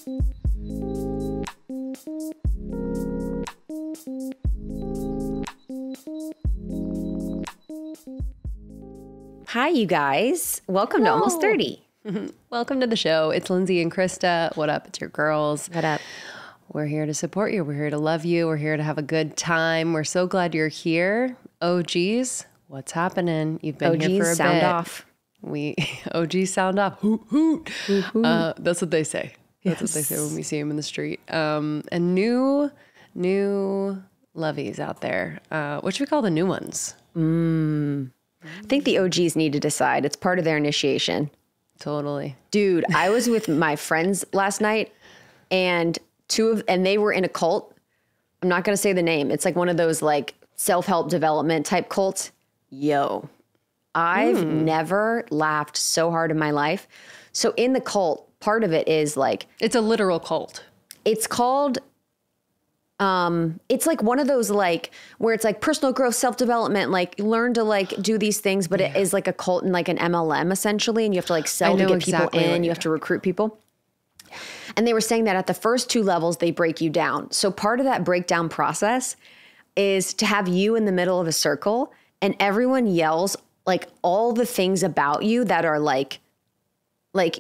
Hi, you guys. Welcome to Almost 30. Welcome to the show. It's Lindsay and Krista. What up? It's your girls. What up? We're here to support you. We're here to love you. We're here to have a good time. We're so glad you're here. OGs, what's happening? You've been here for a sound bit. off. OGs sound off. Hoot, hoot. Hoot, hoot. That's what they say. That's what they say when we see them in the street. And new lovies out there. What should we call the new ones? I think the OGs need to decide. It's part of their initiation. Totally. Dude, I was with my friends last night and they were in a cult. I'm not going to say the name. It's like one of those like self-help development type cults. Yo, I've never laughed so hard in my life. So in the cult, part of it is like, It's a literal cult. it's called, it's like one of those like where it's like personal growth, self-development, like learn to like do these things, but it is like a cult and like an MLM essentially. And you have to like sell to know get exactly people what in, you you- have to recruit people. And they were saying that at the first 2 levels, they break you down. So part of that breakdown process is to have you in the middle of a circle and everyone yells like all the things about you that are like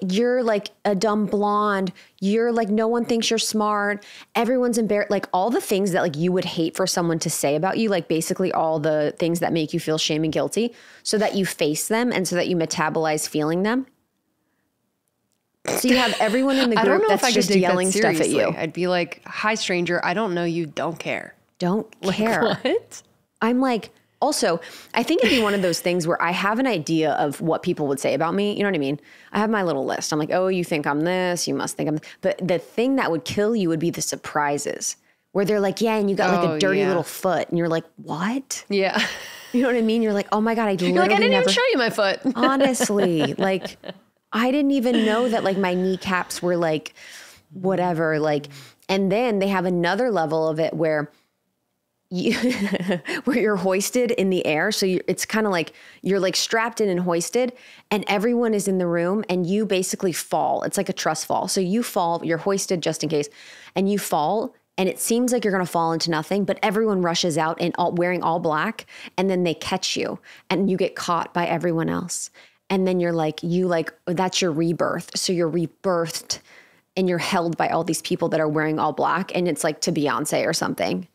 you're like a dumb blonde, you're like no one thinks you're smart, everyone's embarrassed, like all the things that like you would hate for someone to say about you, like basically all the things that make you feel shame and guilty, so that you face them and so that you metabolize feeling them. So you have everyone in the I don't group know if that's I could just take yelling that stuff at seriously. you. I'd be like, hi, stranger. I don't know you. Don't care. Don't care. What? I'm like, also, I think it'd be one of those things where I have an idea of what people would say about me. You know what I mean? I have my little list. I'm like, oh, you think I'm this, you must think I'm this. But the thing that would kill you would be the surprises where they're like, yeah, and you got like a dirty little foot. And you're like, what? Yeah. You know what I mean? You're like, oh my God, I literally You're like, I didn't never. even show you my foot. Honestly, like, I didn't even know that like my kneecaps were like, whatever. Like, and then they have another level of it where where you're hoisted in the air. So it's kind of like you're like strapped in and hoisted and everyone is in the room and you basically fall. It's like a trust fall. So you fall, you're hoisted just in case, and you fall and it seems like you're going to fall into nothing, but everyone rushes out and wearing all black and then they catch you and you get caught by everyone else. And then you're like, that's your rebirth. So you're rebirthed and you're held by all these people that are wearing all black and it's like to Beyonce or something.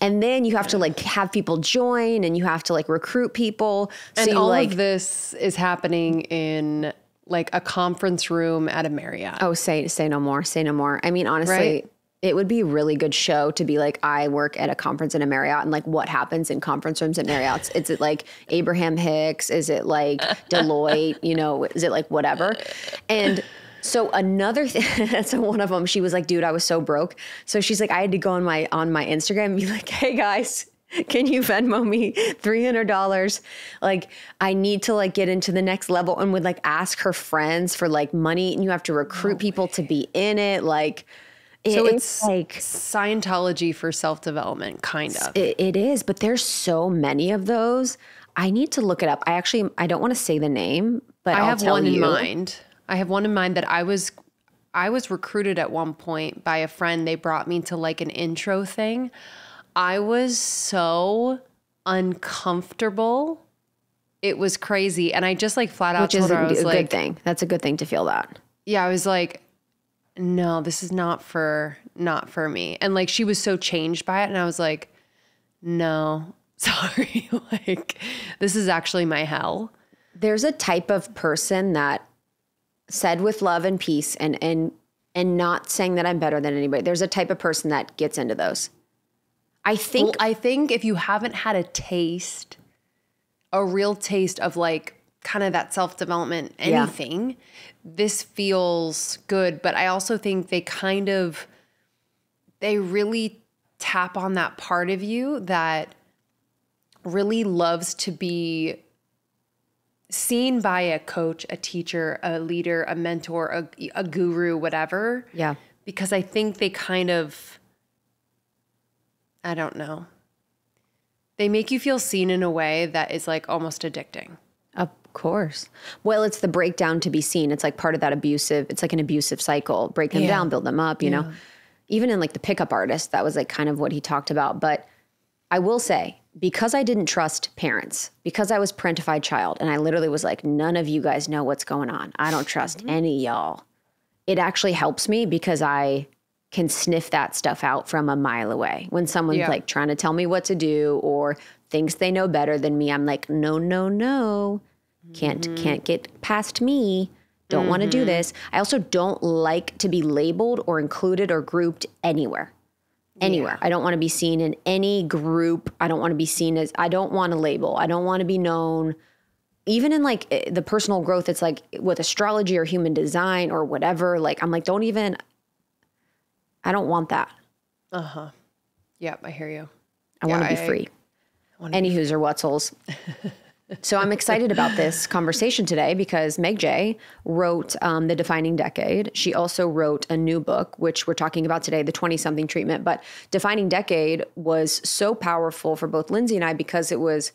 And then you have to like have people join and you have to like recruit people. So And all like, of this is happening in like a conference room at a Marriott. oh, say no more, say no more. I mean, honestly, Right? it would be a really good show to be like, I work at a conference in a Marriott and like what happens in conference rooms at Marriott's. Is it like Abraham Hicks? Is it like Deloitte? You know, is it like whatever? And so another thing, so one of them, she was like, dude, I was so broke. So she's like, I had to go on my Instagram and be like, hey guys, can you Venmo me $300? Like, I need to like get into the next level, and would like ask her friends for like money, and you have to recruit people to be in it. Like, So it's like Scientology for self-development, kind of. it is, but there's so many of those. I need to look it up. I don't want to say the name, but I I'll have tell one in you. mind. I have one in mind that I was recruited at one point by a friend. They brought me to like an intro thing. I was so uncomfortable. It was crazy. And I just like flat out Which is told her, I was a like, good thing. That's a good thing to feel that. yeah, I was like, no, this is not for me. And like, she was so changed by it. And I was like, no, sorry. Like, this is actually my hell. There's a type of person that said with love and peace and not saying that I'm better than anybody. There's a type of person that gets into those. I think If you haven't had a real taste of like kind of that self-development, anything, this feels good. But I also think they really tap on that part of you that really loves to be seen by a coach, a teacher, a leader, a mentor, a guru, whatever. Yeah. Because I think they kind of, I don't know. They make you feel seen in a way that is like almost addicting. course. Well, it's the breakdown to be seen. It's like part of that abusive, it's like an abusive cycle. Break them down, build them up, you know? Even in like the pickup artist, that was like kind of what he talked about. But I will say, because I didn't trust parents, because I was parentified child, and I literally was like, none of you guys know what's going on. I don't trust any y'all. It actually helps me because I can sniff that stuff out from a mile away. When someone's like trying to tell me what to do or thinks they know better than me, I'm like, no, no, no. Can't get past me. Don't want to do this. I also don't like to be labeled or included or grouped anywhere. I don't want to be seen in any group. I don't want to be seen as, I don't want to label. I don't want to be known. Even in like the personal growth, it's like with astrology or human design or whatever, like I'm like, I don't want that. Uh-huh. Yep, I hear you. I want to be free. Any who's or what's-holes. So I'm excited about this conversation today because Meg J wrote The Defining Decade. She also wrote a new book, which we're talking about today, the 20-something treatment. But Defining Decade was so powerful for both Lindsay and I because it was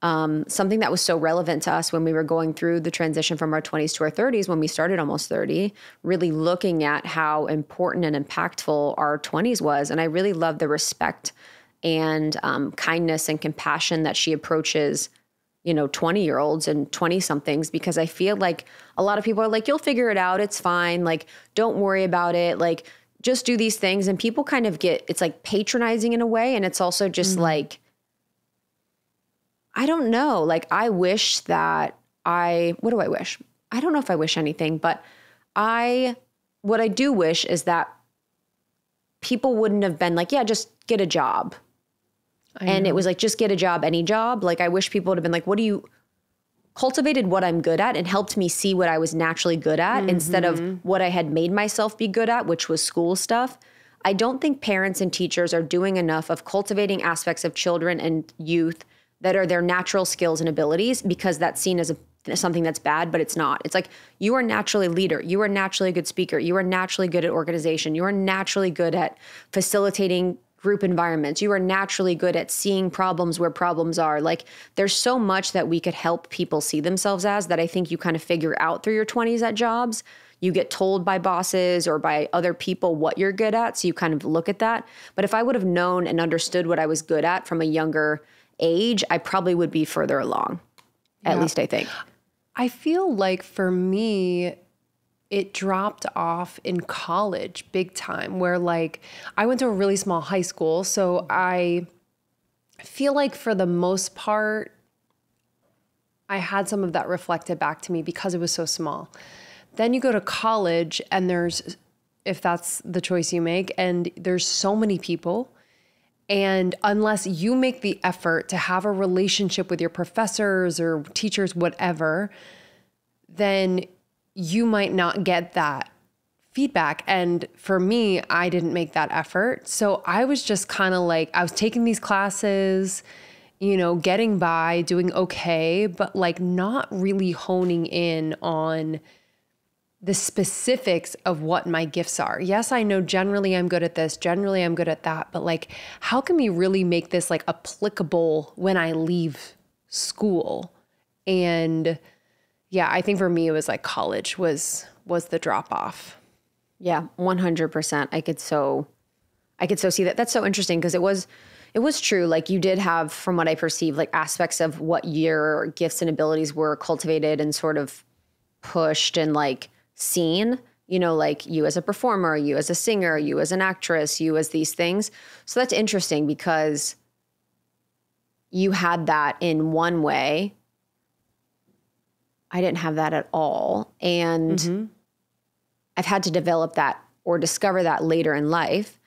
something that was so relevant to us when we were going through the transition from our 20s to our 30s, when we started almost 30, really looking at how important and impactful our 20s was. And I really love the respect and kindness and compassion that she approaches 20-year-olds and 20-somethings, because I feel like a lot of people are like, you'll figure it out. It's fine. Like, don't worry about it. Like, just do these things. And people kind of it's like patronizing in a way. And it's also just like, I don't know. Like, I wish that what do I wish? I don't know if I wish anything, but what I do wish is that people wouldn't have been like, yeah, just get a job. And it was like, just get a job, any job. Like, I wish people would have been like, cultivated what I'm good at and helped me see what I was naturally good at instead of what I had made myself be good at, which was school stuff. I don't think parents and teachers are doing enough of cultivating aspects of children and youth that are their natural skills and abilities, because that's seen as something that's bad, but it's not. It's like, you are naturally a leader. You are naturally a good speaker. You are naturally good at organization. You are naturally good at facilitating group environments. You are naturally good at seeing problems where problems are. Like, there's so much that we could help people see themselves as that I think you kind of figure out through your 20s at jobs. You get told by bosses or by other people what you're good at, so you kind of look at that. But if I would have known and understood what I was good at from a younger age, I probably would be further along. At least I think. I feel like for me, it dropped off in college big time, where like I went to a really small high school. So I feel like for the most part, I had some of that reflected back to me because it was so small. Then you go to college and if that's the choice you make, and there's so many people. And unless you make the effort to have a relationship with your professors or teachers, whatever, then you might not get that feedback. And for me, I didn't make that effort. So I was just kind of like, I was taking these classes, getting by, doing okay, but like not really honing in on the specifics of what my gifts are. Yes, I know generally I'm good at this, generally I'm good at that, but like, how can we really make this like applicable when I leave school? And yeah, I think for me, it was like college was the drop off. Yeah, 100%. I could so see that. That's so interesting because it was true. Like, you did have, from what I perceive, like aspects of what your gifts and abilities were cultivated and sort of pushed and like seen, like you as a performer, you as a singer, you as an actress, you as these things. So that's interesting because you had that in one way. I didn't have that at all. And I've had to develop that or discover that later in life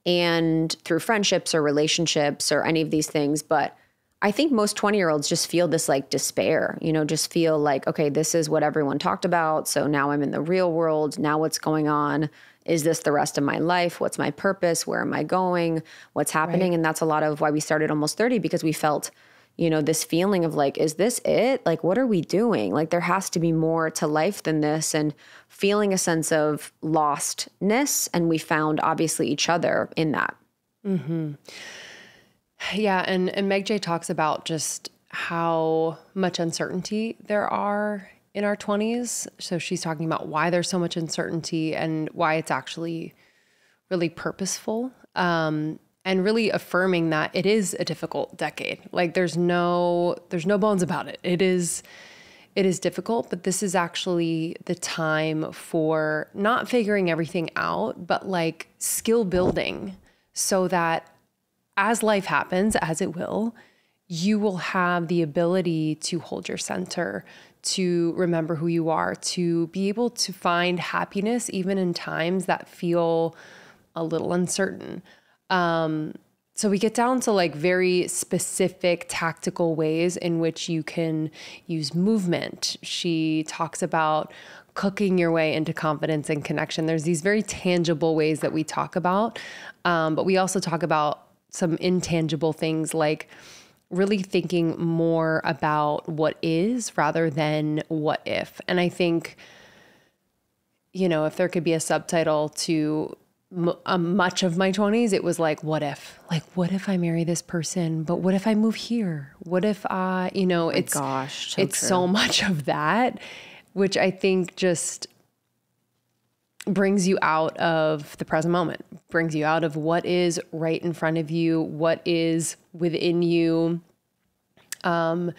and through friendships or relationships or any of these things. But I think most 20-year-olds just feel this like despair, just feel like, okay, this is what everyone talked about. So now I'm in the real world. Now what's going on? Is this the rest of my life? What's my purpose? Where am I going? What's happening? Right. And that's a lot of why we started Almost 30, because we felt this feeling of like, is this it? Like, what are we doing? Like, there has to be more to life than this, and feeling a sense of lostness. And we found obviously each other in that. Mm-hmm. Yeah. And Meg J talks about just how much uncertainty there are in our 20s. So she's talking about why there's so much uncertainty and why it's actually really purposeful. And really affirming that it is a difficult decade. Like there's no bones about it. It is difficult, but this is actually the time for not figuring everything out, but like skill building so that as life happens, as it will, you will have the ability to hold your center, to remember who you are, to be able to find happiness even in times that feel a little uncertain. So we get down to like very specific tactical ways in which you can use movement. She talks about cooking your way into confidence and connection. There's these very tangible ways that we talk about, but we also talk about some intangible things like really thinking more about what is rather than what if. And I think, if there could be a subtitle to much of my 20s, it was like, what if? Like, what if I marry this person? But what if I move here? What if it's so much of that, which I think just brings you out of the present moment, brings you out of what is right in front of you, what is within you. And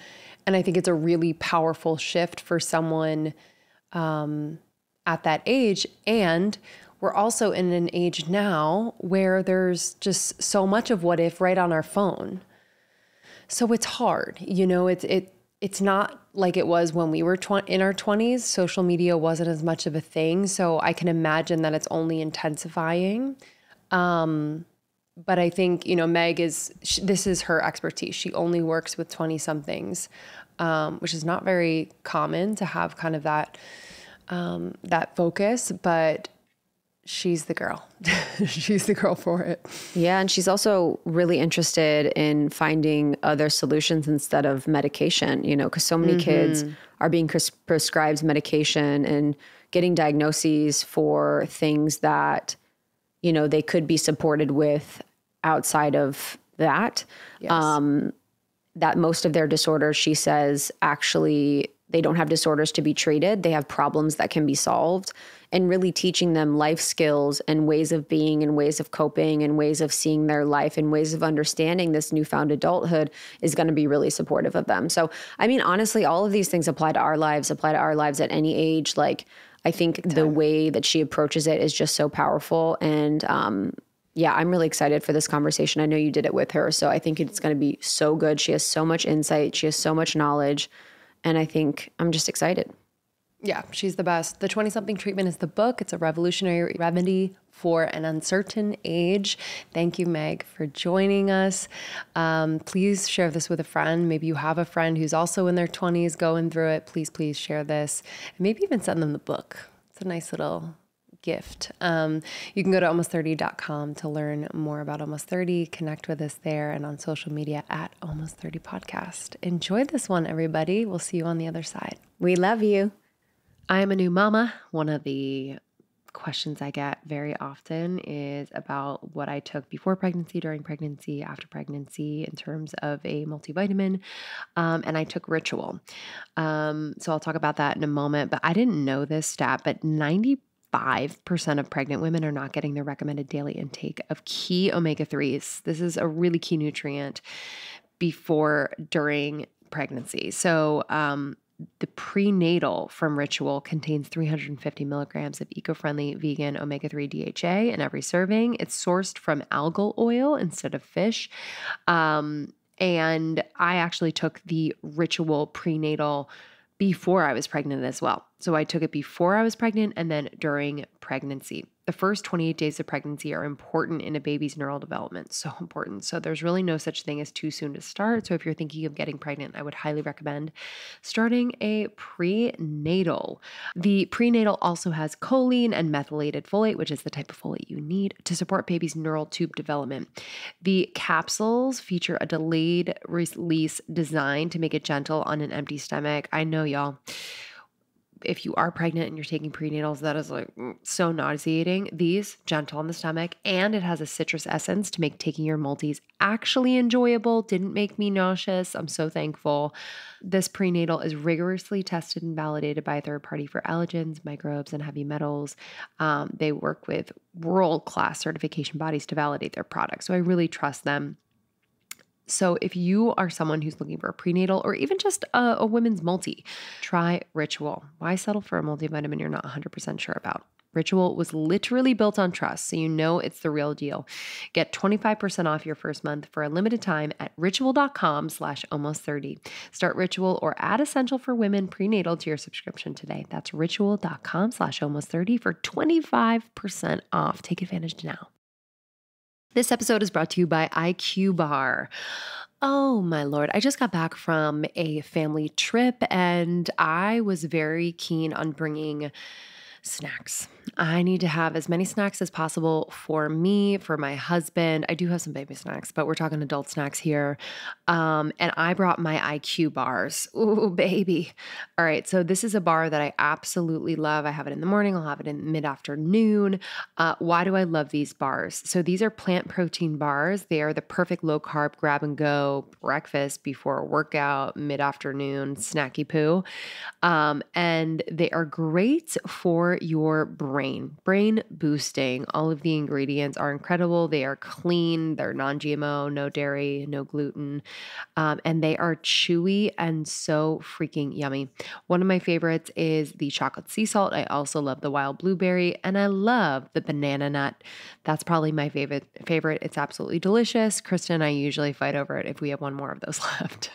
I think it's a really powerful shift for someone at that age. And we're also in an age now where there's just so much of what if right on our phone. So it's hard, it's not like it was when we were in our 20s. Social media wasn't as much of a thing. So I can imagine that it's only intensifying. But I think, Meg this is her expertise. She only works with 20 somethings, which is not very common to have kind of that focus, but she's the girl. She's the girl for it. Yeah. And she's also really interested in finding other solutions instead of medication, because so many kids are being prescribed medication and getting diagnoses for things that, they could be supported with outside of that. Yes. That most of their disorders, she says, actually, they don't have disorders to be treated. They have problems that can be solved, and really teaching them life skills and ways of being and ways of coping and ways of seeing their life and ways of understanding this newfound adulthood is going to be really supportive of them. So, honestly, all of these things apply to our lives at any age. Like, I think the way that she approaches it is just so powerful. And, yeah, I'm really excited for this conversation. I know you did it with her, so I think it's going to be so good. She has so much insight. She has so much knowledge. And I think I'm just excited. Yeah, she's the best. The 20-something treatment is the book. It's a revolutionary remedy for an uncertain age. Thank you, Meg, for joining us. Please share this with a friend. Maybe you have a friend who's also in their 20s going through it. Please share this. And maybe even send them the book. It's a nice little gift. You can go to almost30.com to learn more about Almost 30. Connect with us there and on social media at Almost 30 Podcast. Enjoy this one, everybody. We'll see you on the other side. We love you. I am a new mama. One of the questions I get very often is about what I took before pregnancy, during pregnancy, after pregnancy in terms of a multivitamin. And I took Ritual. So I'll talk about that in a moment, but I didn't know this stat, but 95% of pregnant women are not getting their recommended daily intake of key omega-3s. This is a really key nutrient during pregnancy. So, the prenatal from Ritual contains 350 milligrams of eco-friendly vegan omega-3 DHA in every serving. It's sourced from algal oil instead of fish. And I actually took the Ritual prenatal before I was pregnant as well. So I took it before I was pregnant and then during pregnancy. The first 28 days of pregnancy are important in a baby's neural development. So important. So there's really no such thing as too soon to start. So if you're thinking of getting pregnant, I would highly recommend starting a prenatal. The prenatal also has choline and methylated folate, which is the type of folate you need to support baby's neural tube development. The capsules feature a delayed release design to make it gentle on an empty stomach. I know, y'all. if you are pregnant and you're taking prenatals, that is like so nauseating. These, gentle on the stomach, and it has a citrus essence to make taking your multis actually enjoyable. Didn't make me nauseous. I'm so thankful. This prenatal is rigorously tested and validated by a third party for allergens, microbes, and heavy metals. They work with world-class certification bodies to validate their products. So I really trust them. So if you are someone who's looking for a prenatal or even just a women's multi, try Ritual. Why settle for a multivitamin you're not 100% sure about? Ritual was literally built on trust, so you know it's the real deal. Get 25% off your first month for a limited time at ritual.com/almost30. Start Ritual or add Essential for Women prenatal to your subscription today. That's ritual.com/almost30 for 25% off. Take advantage now. This episode is brought to you by IQ Bar. Oh my Lord, I just got back from a family trip and I was very keen on bringing snacks. I need to have as many snacks as possible for me, for my husband. I do have some baby snacks, but we're talking adult snacks here. And I brought my IQ bars. Ooh, baby. All right. So this is a bar that I absolutely love. I have it in the morning. I'll have it in mid-afternoon. Why do I love these bars? So these are plant protein bars. They are the perfect low carb grab and go breakfast before a workout, mid-afternoon, snacky poo. And they are great for your brain boosting. All of the ingredients are incredible. They are clean. They're non-GMO, no dairy, no gluten. And they are chewy and so freaking yummy. One of my favorites is the chocolate sea salt. I also love the wild blueberry and I love the banana nut. That's probably my favorite. It's absolutely delicious. Kristen and I usually fight over it if we have one more of those left.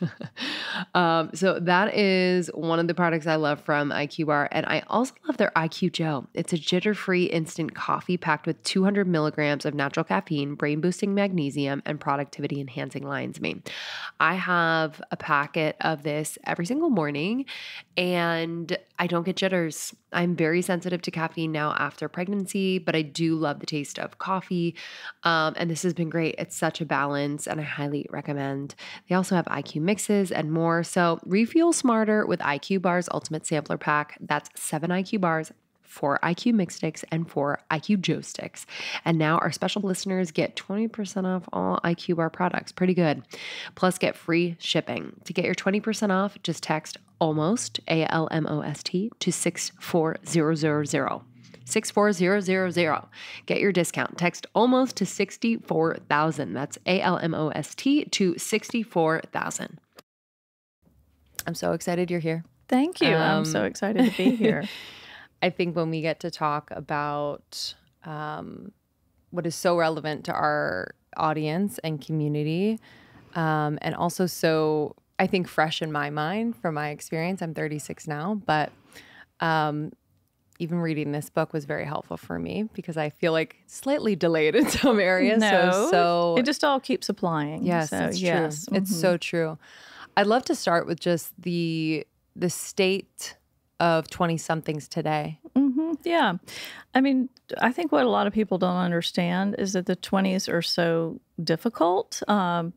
So that is one of the products I love from IQ Bar. And I also love their IQ Joe. It's a jitter-free instant coffee packed with 200 milligrams of natural caffeine, brain-boosting magnesium, and productivity-enhancing lion's-mane. I have a packet of this every single morning, and I don't get jitters. I'm very sensitive to caffeine now after pregnancy, but I do love the taste of coffee, and this has been great. It's such a balance, and I highly recommend. They also have IQ mixes and more, so refuel smarter with IQ Bar's Ultimate Sampler Pack. That's 7 IQ bars, 4 IQ Mix Sticks, and 4 IQ Joe Sticks. And now our special listeners get 20% off all IQ Bar products. Pretty good. Plus get free shipping. To get your 20% off, just text ALMOST, ALMOST, to 64000. 64000. Get your discount. Text ALMOST to 64,000. That's ALMOST to 64,000. I'm so excited you're here. Thank you. I'm so excited to be here. I think when we get to talk about what is so relevant to our audience and community, and also so, I think, fresh in my mind from my experience. I'm 36 now, but even reading this book was very helpful for me because I feel like slightly delayed in some areas. So it just all keeps applying. Yes, so, it's true. Mm-hmm. It's so true. I'd love to start with just the state of 20-somethings today. Mm-hmm. Yeah. I mean, I think what a lot of people don't understand is that the 20s are so difficult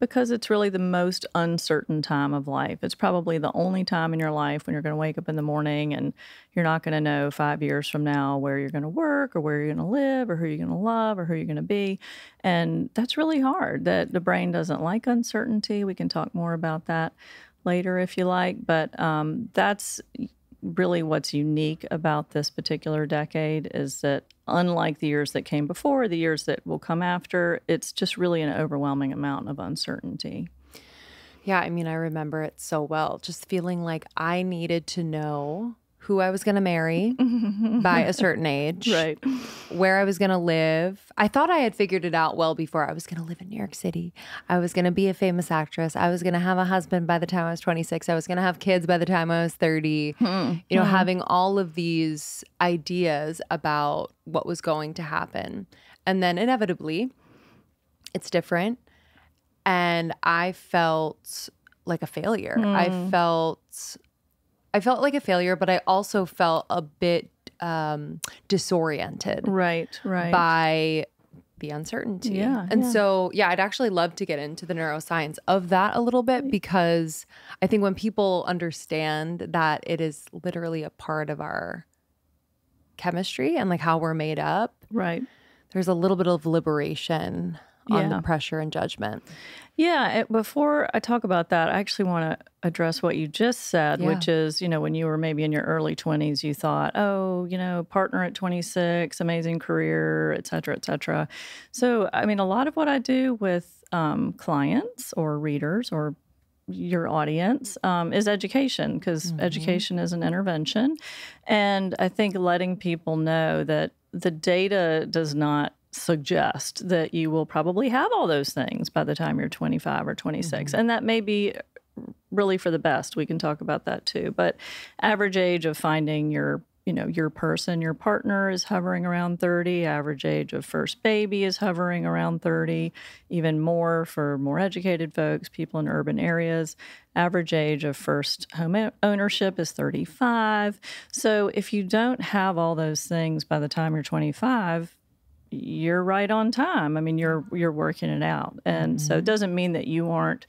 because it's really the most uncertain time of life. It's probably the only time in your life when you're going to wake up in the morning and you're not going to know 5 years from now where you're going to work or where you're going to live or who you're going to love or who you're going to be. And that's really hard. That the brain doesn't like uncertainty. We can talk more about that later if you like, but that's really what's unique about this particular decade is that unlike the years that came before, the years that will come after, it's just really an overwhelming amount of uncertainty. Yeah, I mean, I remember it so well, just feeling like I needed to know who I was going to marry by a certain age, right? Where I was going to live. I thought I had figured it out well before. I was going to live in New York City. I was going to be a famous actress. I was going to have a husband by the time I was 26. I was going to have kids by the time I was 30. You know, having all of these ideas about what was going to happen. And then inevitably, it's different. And I felt like a failure. I felt like a failure, but I also felt a bit disoriented. Right. By the uncertainty. Yeah, And yeah. so, yeah, I'd actually love to get into the neuroscience of that a little bit, because I think when people understand that it is literally a part of our chemistry and like how we're made up, Right. there's a little bit of liberation on the Yeah. pressure and judgment. Yeah, before I talk about that, I actually want to address what you just said, Yeah. which is, when you were maybe in your early 20s, you thought, oh, partner at 26, amazing career, et cetera, et cetera. So, I mean, a lot of what I do with clients or readers or your audience is education, because education is an intervention. And I think letting people know that the data does not suggest that you will probably have all those things by the time you're 25 or 26. And that may be really for the best. We can talk about that too. But average age of finding your person, your partner is hovering around 30. Average age of first baby is hovering around 30, even more for more educated folks, people in urban areas. Average age of first home ownership is 35. So if you don't have all those things by the time you're 25, you're right on time. I mean, you're working it out. And so it doesn't mean that you aren't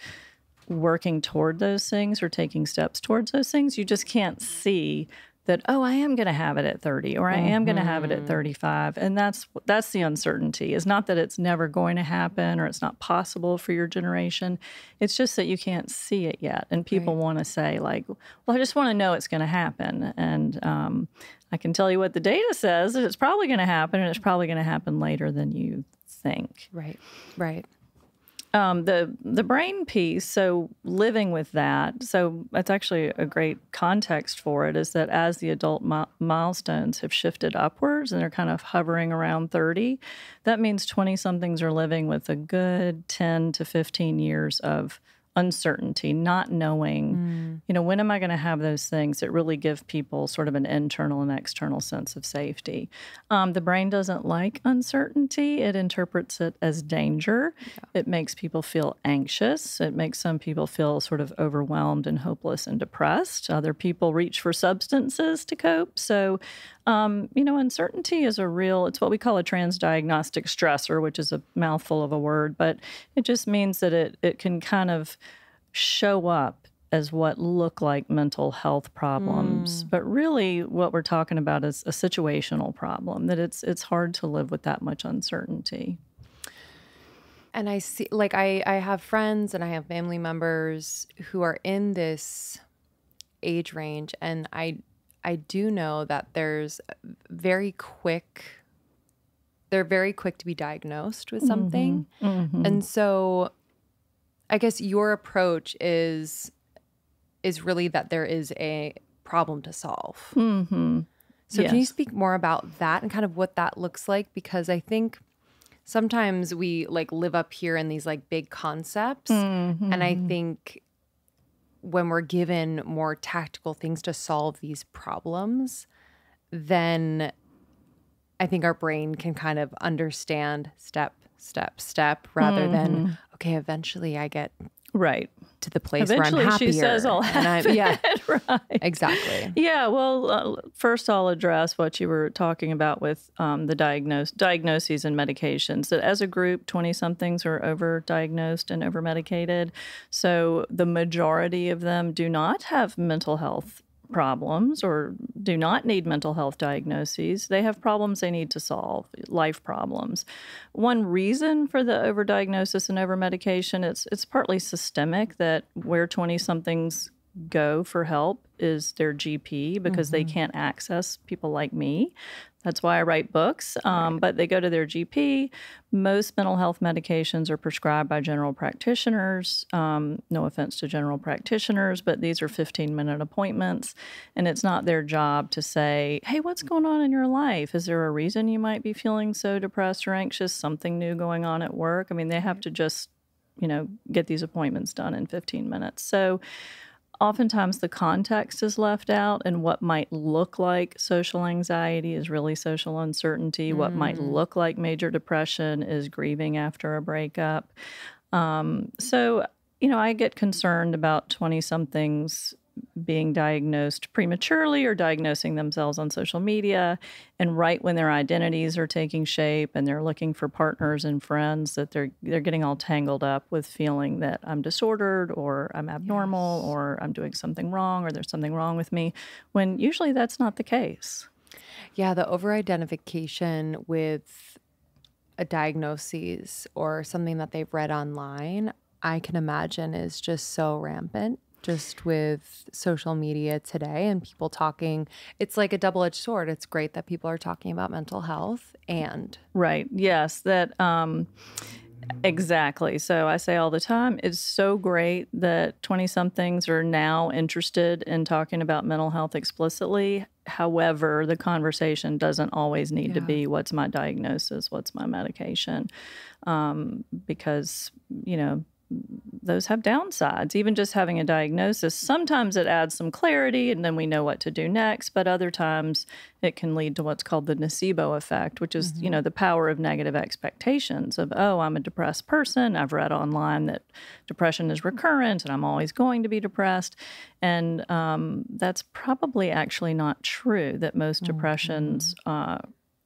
working toward those things or taking steps towards those things. You just can't see that, oh, I am going to have it at 30 or I am going to have it at 35. And that's the uncertainty. It's not that it's never going to happen or it's not possible for your generation. It's just that you can't see it yet. And people want to say like, well, I just want to know it's going to happen. And I can tell you what the data says, that it's probably going to happen, and it's probably going to happen later than you think. Right. Right. The brain piece, so living with that, so that's actually a great context for it, is that as the adult milestones have shifted upwards and they're kind of hovering around 30, that means 20-somethings are living with a good 10 to 15 years of uncertainty, not knowing, when am I going to have those things that really give people sort of an internal and external sense of safety. The brain doesn't like uncertainty. It interprets it as danger. Yeah. It makes people feel anxious. It makes some people feel sort of overwhelmed and hopeless and depressed. Other people reach for substances to cope. So, uncertainty is it's what we call a transdiagnostic stressor, which is a mouthful of a word, but it just means that it can kind of show up as what look like mental health problems. But really what we're talking about is a situational problem, that it's hard to live with that much uncertainty. And I see, like, I have friends and I have family members who are in this age range, and I do know that they're very quick to be diagnosed with something. And so I guess your approach is really that there is a problem to solve. So Yes. can you speak more about that and kind of what that looks like? Because I think sometimes we like live up here in these like big concepts. And I think when we're given more tactical things to solve these problems, then I think our brain can kind of understand step, rather than, okay, eventually I get Right. to the place Eventually, where I'm happier. she says I'll have it. Right. Exactly. Yeah, well, first I'll address what you were talking about with the diagnoses and medications. That as a group, 20-somethings are overdiagnosed and overmedicated. So the majority of them do not have mental health problems or do not need mental health diagnoses. They have problems they need to solve, life problems. One reason for the overdiagnosis and overmedication, it's partly systemic, that where 20-somethings go for help is their GP, because they can't access people like me. That's why I write books. But they go to their GP. Most mental health medications are prescribed by general practitioners. No offense to general practitioners, but these are 15-minute appointments. And it's not their job to say, hey, what's going on in your life? Is there a reason you might be feeling so depressed or anxious? Something new going on at work? I mean, they have to just, get these appointments done in 15 minutes. So oftentimes the context is left out, and what might look like social anxiety is really social uncertainty. What might look like major depression is grieving after a breakup. So, I get concerned about 20-somethings being diagnosed prematurely or diagnosing themselves on social media. And right when their identities are taking shape and they're looking for partners and friends, that they're getting all tangled up with feeling that I'm disordered or I'm abnormal or I'm doing something wrong or there's something wrong with me, when usually that's not the case. Yeah, the over-identification with a diagnosis or something that they've read online, I can imagine is just so rampant just with social media today and people talking. It's like a double-edged sword. It's great that people are talking about mental health and Right. Yes, that exactly. So I say all the time, it's so great that 20-somethings are now interested in talking about mental health explicitly. However, the conversation doesn't always need to be, what's my diagnosis, what's my medication, because, those have downsides. Even just having a diagnosis, sometimes it adds some clarity and then we know what to do next. But other times it can lead to what's called the nocebo effect, which is, the power of negative expectations of, oh, I'm a depressed person. I've read online that depression is recurrent and I'm always going to be depressed. And that's probably actually not true, that most depressions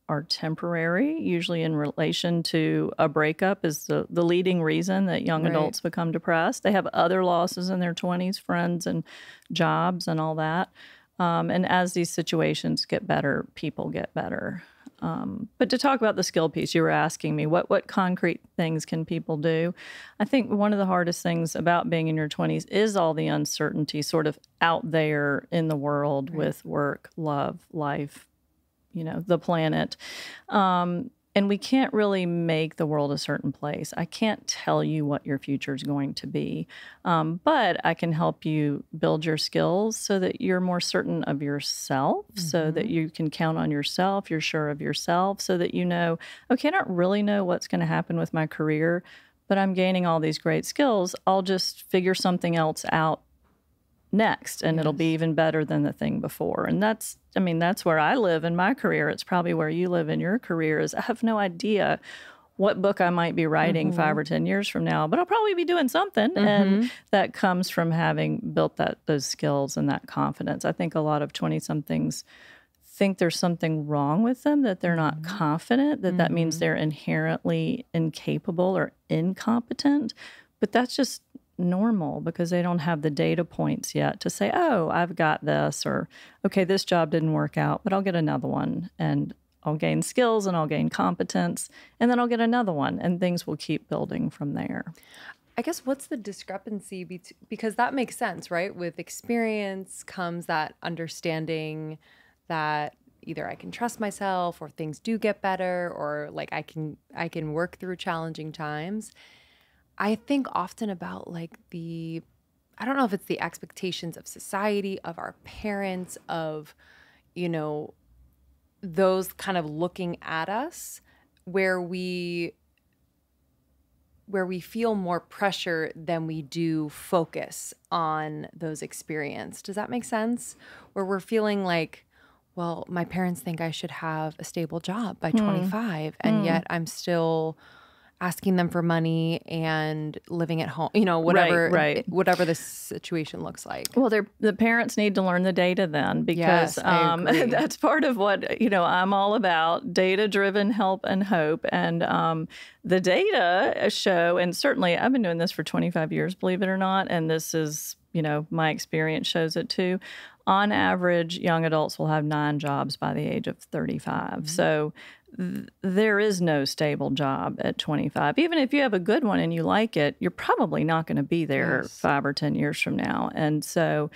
are temporary, usually in relation to a breakup is the leading reason that young adults become depressed. They have other losses in their 20s, friends and jobs and all that. And as these situations get better, people get better. But to talk about the skill piece, you were asking me, what concrete things can people do? I think one of the hardest things about being in your 20s is all the uncertainty sort of out there in the world with work, love, life, the planet. And we can't really make the world a certain place. I can't tell you what your future is going to be, but I can help you build your skills so that you're more certain of yourself, so that you can count on yourself, you're sure of yourself, so that okay, I don't really know what's going to happen with my career, but I'm gaining all these great skills. I'll just figure something else out next, and it'll be even better than the thing before. And that's where I live in my career. It's probably where you live in your career. Is I have no idea what book I might be writing 5 or 10 years from now, but I'll probably be doing something. And that comes from having built those skills and that confidence. I think a lot of 20-somethings think there's something wrong with them, that they're not confident, that means they're inherently incapable or incompetent. But that's just normal because they don't have the data points yet to say, oh, I've got this, or okay, this job didn't work out, but I'll get another one and I'll gain skills and I'll gain competence and then I'll get another one and things will keep building from there. I guess what's the discrepancy because that makes sense, right? With experience comes that understanding that either I can trust myself or things do get better or like I can work through challenging times. I think often about like I don't know if it's the expectations of society, of our parents, of, those kind of looking at us where we feel more pressure than we do focus on those experiences. Does that make sense? Where we're feeling like, well, my parents think I should have a stable job by 25, and yet I'm still asking them for money and living at home, whatever the situation looks like. Well, the parents need to learn the data then, because that's part of what, I'm all about, data-driven help and hope. And the data show, and certainly I've been doing this for 25 years, believe it or not, and this is, my experience shows it too. On average, young adults will have 9 jobs by the age of 35. So there is no stable job at 25. Even if you have a good one and you like it, you're probably not going to be there 5 or 10 years from now. And so,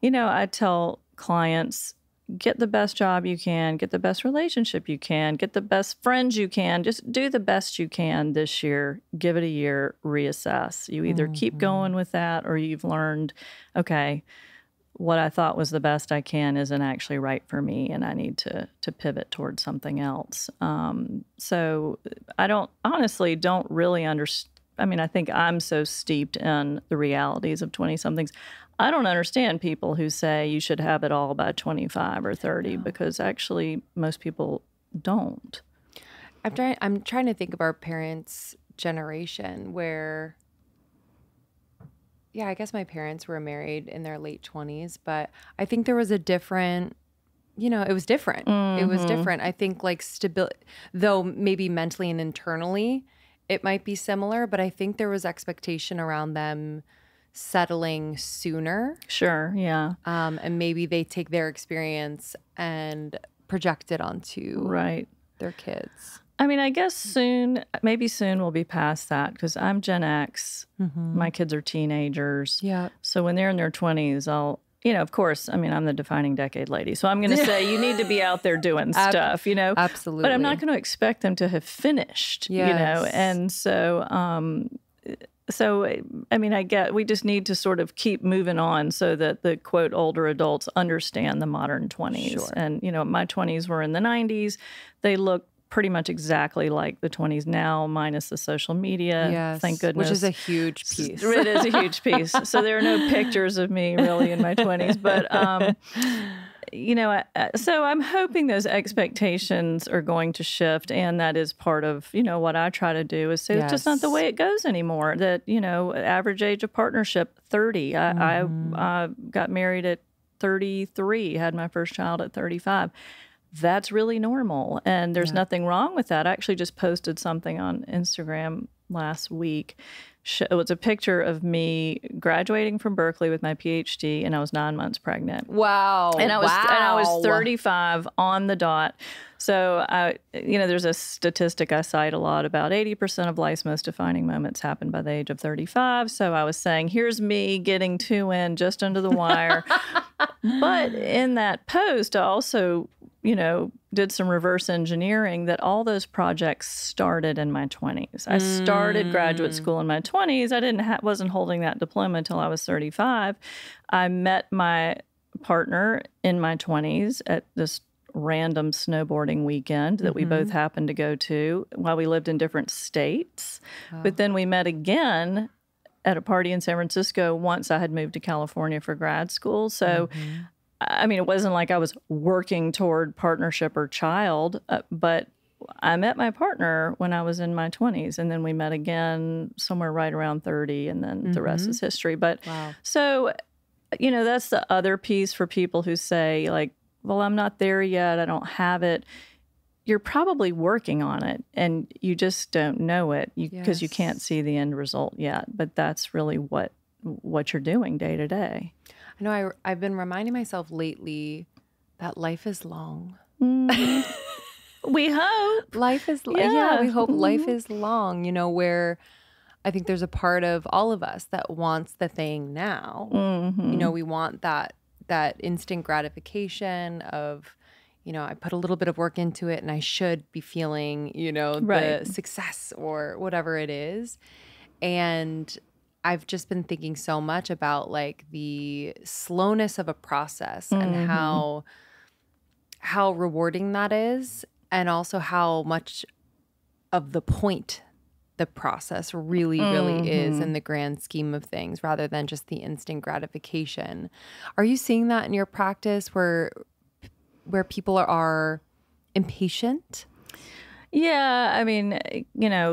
I tell clients, get the best job you can, get the best relationship you can, get the best friends you can. Just do the best you can this year. Give it a year, reassess. You either keep going with that or you've learned, okay, what I thought was the best I can isn't actually right for me, and I need to pivot towards something else. So I honestly don't really understand. I think I'm so steeped in the realities of 20-somethings. I don't understand people who say you should have it all by 25 or 30, because actually most people don't. I'm trying to think of our parents' generation where yeah, I guess my parents were married in their late 20s, but I think there was a different, it was different. It was different. I think like stability, though maybe mentally and internally it might be similar, but I think there was expectation around them settling sooner. Sure, yeah. And maybe they take their experience and project it onto their kids. I mean, I guess maybe soon we'll be past that because I'm Gen X. My kids are teenagers. Yeah. So when they're in their 20s, of course, I mean, I'm the defining decade lady. So I'm going to say you need to be out there doing stuff, Absolutely. But I'm not going to expect them to have finished, And so, I mean, we just need to sort of keep moving on so that the, quote, older adults understand the modern 20s. Sure. And, my 20s were in the 90s. They look pretty much exactly like the 20s now, minus the social media. Yes. Thank goodness. Which is a huge piece. It is a huge piece. So there are no pictures of me really in my 20s. But, so I'm hoping those expectations are going to shift. And that is part of, what I try to do is say it's just not the way it goes anymore. That, average age of partnership, 30. I got married at 33, had my first child at 35. That's really normal. And there's nothing wrong with that. I actually just posted something on Instagram last week. It was a picture of me graduating from Berkeley with my PhD, and I was 9 months pregnant. Wow. And I was 35 on the dot. So there's a statistic I cite a lot about 80% of life's most defining moments happen by the age of 35. So I was saying, here's me getting 2 in just under the wire. But in that post, I also did some reverse engineering that all those projects started in my 20s. I started graduate school in my 20s. I wasn't holding that diploma until I was 35. I met my partner in my 20s at this random snowboarding weekend that we both happened to go to while we lived in different states. But then we met again at a party in San Francisco once I had moved to California for grad school. So I mean, it wasn't like I was working toward partnership or child, but I met my partner when I was in my 20s, and then we met again somewhere right around 30, and then the rest is history. But so, that's the other piece for people who say, like, well, I'm not there yet, I don't have it. You're probably working on it, and you just don't know it because you can't see the end result yet. But that's really what you're doing day to day. I know I've been reminding myself lately that life is long. We hope. Life is long. Yeah, we hope life is long, where I think there's a part of all of us that wants the thing now. We want that instant gratification of, I put a little bit of work into it and I should be feeling, the success or whatever it is. And I've just been thinking so much about like the slowness of a process and how rewarding that is, and also how much of the point the process really is in the grand scheme of things, rather than just the instant gratification. Are you seeing that in your practice where people are impatient? Yeah, I mean,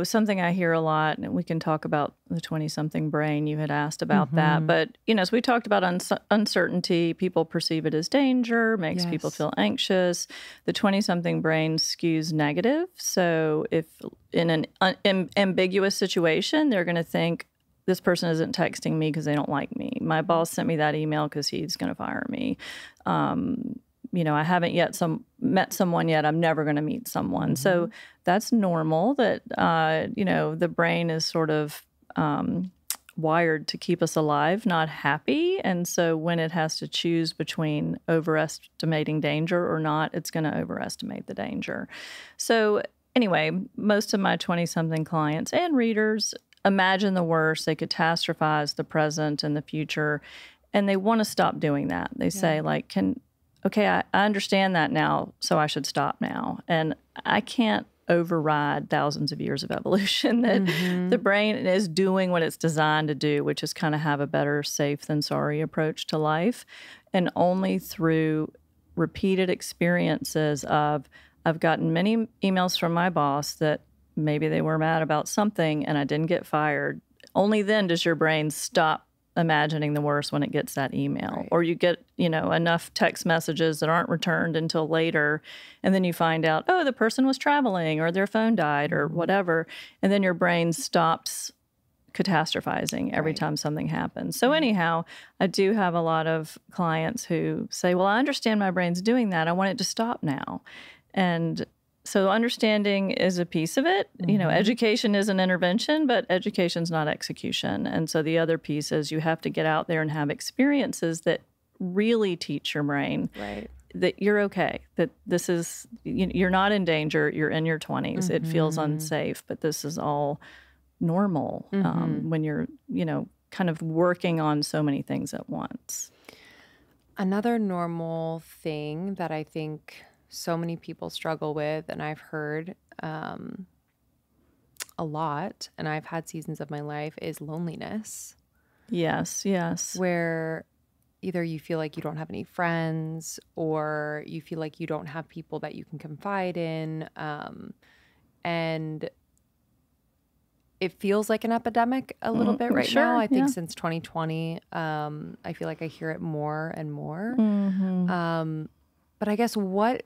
something I hear a lot, and we can talk about the 20-something brain. You had asked about that. But, as we talked about uncertainty, people perceive it as danger, makes people feel anxious. The 20-something brain skews negative. So if in an ambiguous situation, they're going to think, this person isn't texting me because they don't like me. My boss sent me that email because he's going to fire me. I haven't yet met someone yet. I'm never going to meet someone. So that's normal that, the brain is sort of wired to keep us alive, not happy. And so when it has to choose between overestimating danger or not, it's going to overestimate the danger. So anyway, most of my 20-something clients and readers imagine the worst. They catastrophize the present and the future, and they want to stop doing that. They say, like, okay, I understand that now, so I should stop now. And I can't override thousands of years of evolution that the brain is doing what it's designed to do, which is kind of have a better safe than sorry approach to life. And only through repeated experiences of, I've gotten many emails from my boss that maybe they were mad about something and I didn't get fired. Only then does your brain stop imagining the worst when it gets that email. Right. Or you get, enough text messages that aren't returned until later, and then you find out, oh, the person was traveling or their phone died or whatever, and then your brain stops catastrophizing every time something happens. So anyhow, I do have a lot of clients who say, well, I understand my brain's doing that. I want it to stop now. And so understanding is a piece of it. Education is an intervention, but education's not execution. And so the other piece is you have to get out there and have experiences that really teach your brain that you're okay, that this is, you're not in danger, you're in your 20s. It feels unsafe, but this is all normal when you're, kind of working on so many things at once. Another normal thing that I think so many people struggle with, and I've heard a lot, and I've had seasons of my life, is loneliness. Yes. Where either you feel like you don't have any friends, or you feel like you don't have people that you can confide in, and it feels like an epidemic a little bit right now. I think since 2020, I feel like I hear it more and more. But I guess what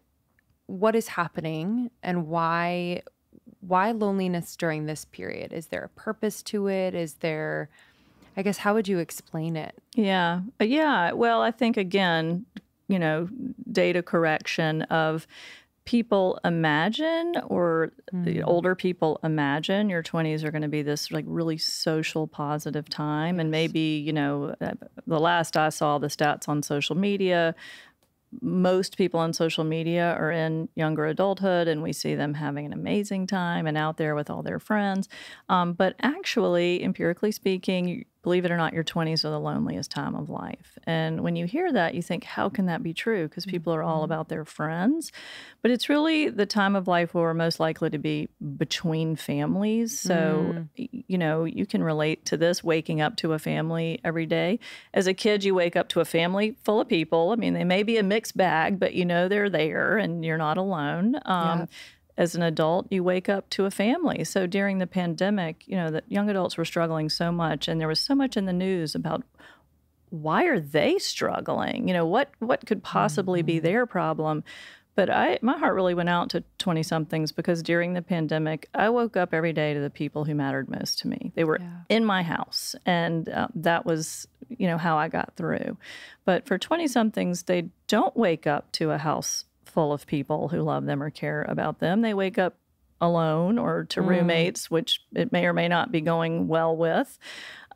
is happening, and why loneliness during this period? Is there a purpose to it? Is there, I guess, how would you explain it? Yeah. Well, I think, again, data correction of people imagine, or the older people imagine your 20s are going to be this like really social positive time. And maybe, the last I saw the stats on social media, most people on social media are in younger adulthood, and we see them having an amazing time and out there with all their friends. But actually, empirically speaking, believe it or not, your 20s are the loneliest time of life. And when you hear that, you think, how can that be true? Because people are all about their friends. But it's really the time of life where we're most likely to be between families. So, you can relate to this, waking up to a family every day. As a kid, you wake up to a family full of people. I mean, they may be a mixed bag, but they're there and you're not alone. As an adult, you wake up to a family. So during the pandemic, that young adults were struggling so much, and there was so much in the news about why are they struggling? What could possibly be their problem? But my heart really went out to 20-somethings, because during the pandemic, I woke up every day to the people who mattered most to me. They were in my house, and that was, how I got through. But for 20-somethings, they don't wake up to a house full of people who love them or care about them. They wake up alone or to roommates, which it may or may not be going well with,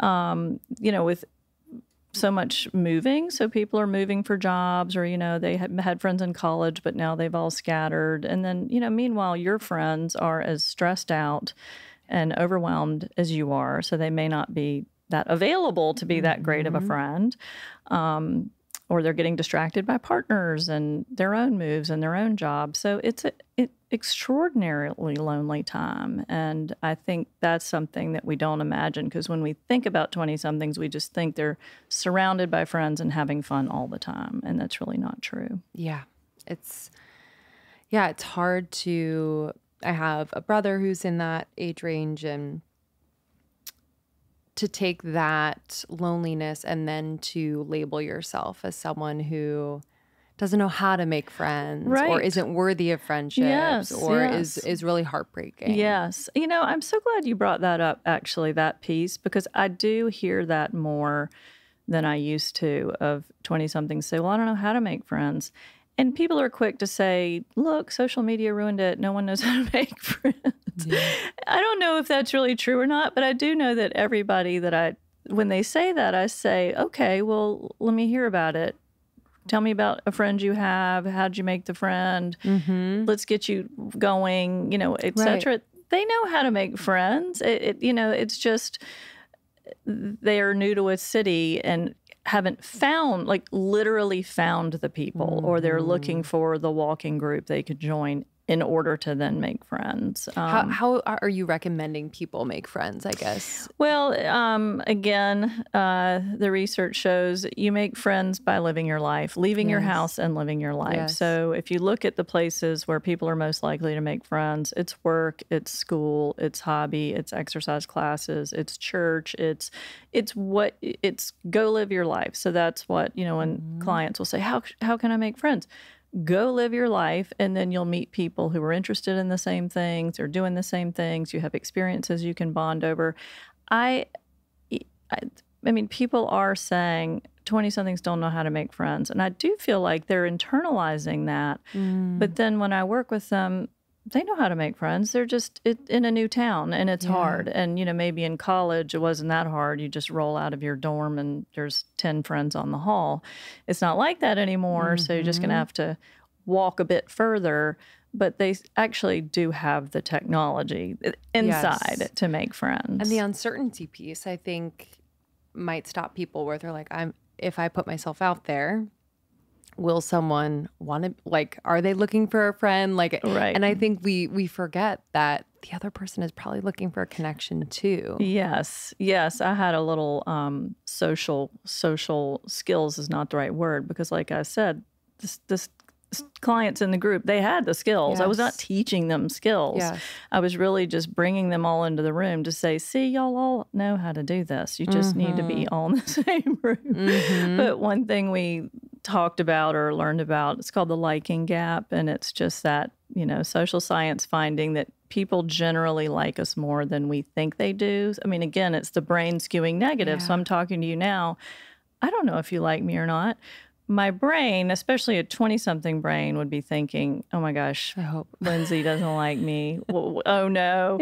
with so much moving. So people are moving for jobs, or, they had friends in college, but now they've all scattered. And then, meanwhile, your friends are as stressed out and overwhelmed as you are. So they may not be that available to be that great of a friend. Or they're getting distracted by partners and their own moves and their own jobs. So it's an extraordinarily lonely time. And I think that's something that we don't imagine, because when we think about 20-somethings, we just think they're surrounded by friends and having fun all the time. And that's really not true. Yeah. It's hard to, I have a brother who's in that age range, and to take that loneliness and then to label yourself as someone who doesn't know how to make friends, or isn't worthy of friendships, is really heartbreaking. Yes. I'm so glad you brought that up, actually, that piece, because I do hear that more than I used to, of 20-somethings say, well, I don't know how to make friends. And people are quick to say, look, social media ruined it. No one knows how to make friends. Yeah. I don't know if that's really true or not, but I do know that everybody when they say that, I say, okay, well, let me hear about it. Tell me about a friend you have. How'd you make the friend? Let's get you going, et cetera. Right. They know how to make friends. It's just they're new to a city and haven't literally found the people, or they're looking for the walking group they could join in order to then make friends. How are you recommending people make friends, I guess? Well, again, the research shows you make friends by living your life, leaving your house and living your life. Yes. So if you look at the places where people are most likely to make friends, it's work, it's school, it's hobby, it's exercise classes, it's church, it's go live your life. So that's what, when clients will say, how can I make friends? Go live your life, and then you'll meet people who are interested in the same things or doing the same things. You have experiences you can bond over. I mean, people are saying 20-somethings don't know how to make friends, and I do feel like they're internalizing that. But then when I work with them, they know how to make friends. They're just in a new town, and it's hard. And, maybe in college it wasn't that hard. You just roll out of your dorm and there's 10 friends on the hall. It's not like that anymore. So you're just going to have to walk a bit further. But they actually do have the technology inside to make friends. And the uncertainty piece, I think, might stop people where they're like, if I put myself out there, will someone want to, are they looking for a friend? Right. And I think we forget that the other person is probably looking for a connection too. Yes. I had a little social skills is not the right word, because like I said, this clients in the group, they had the skills. Yes. I was not teaching them skills. Yes. I was really just bringing them all into the room to say, see, y'all all know how to do this. You just need to be all in the same room. But one thing we talked about or learned about, it's called the liking gap. And it's just that, social science finding that people generally like us more than we think they do. I mean, again, it's the brain skewing negative. So I'm talking to you now. I don't know if you like me or not. My brain, especially a 20-something brain, would be thinking, oh my gosh, I hope Lindsay doesn't like me. Oh no.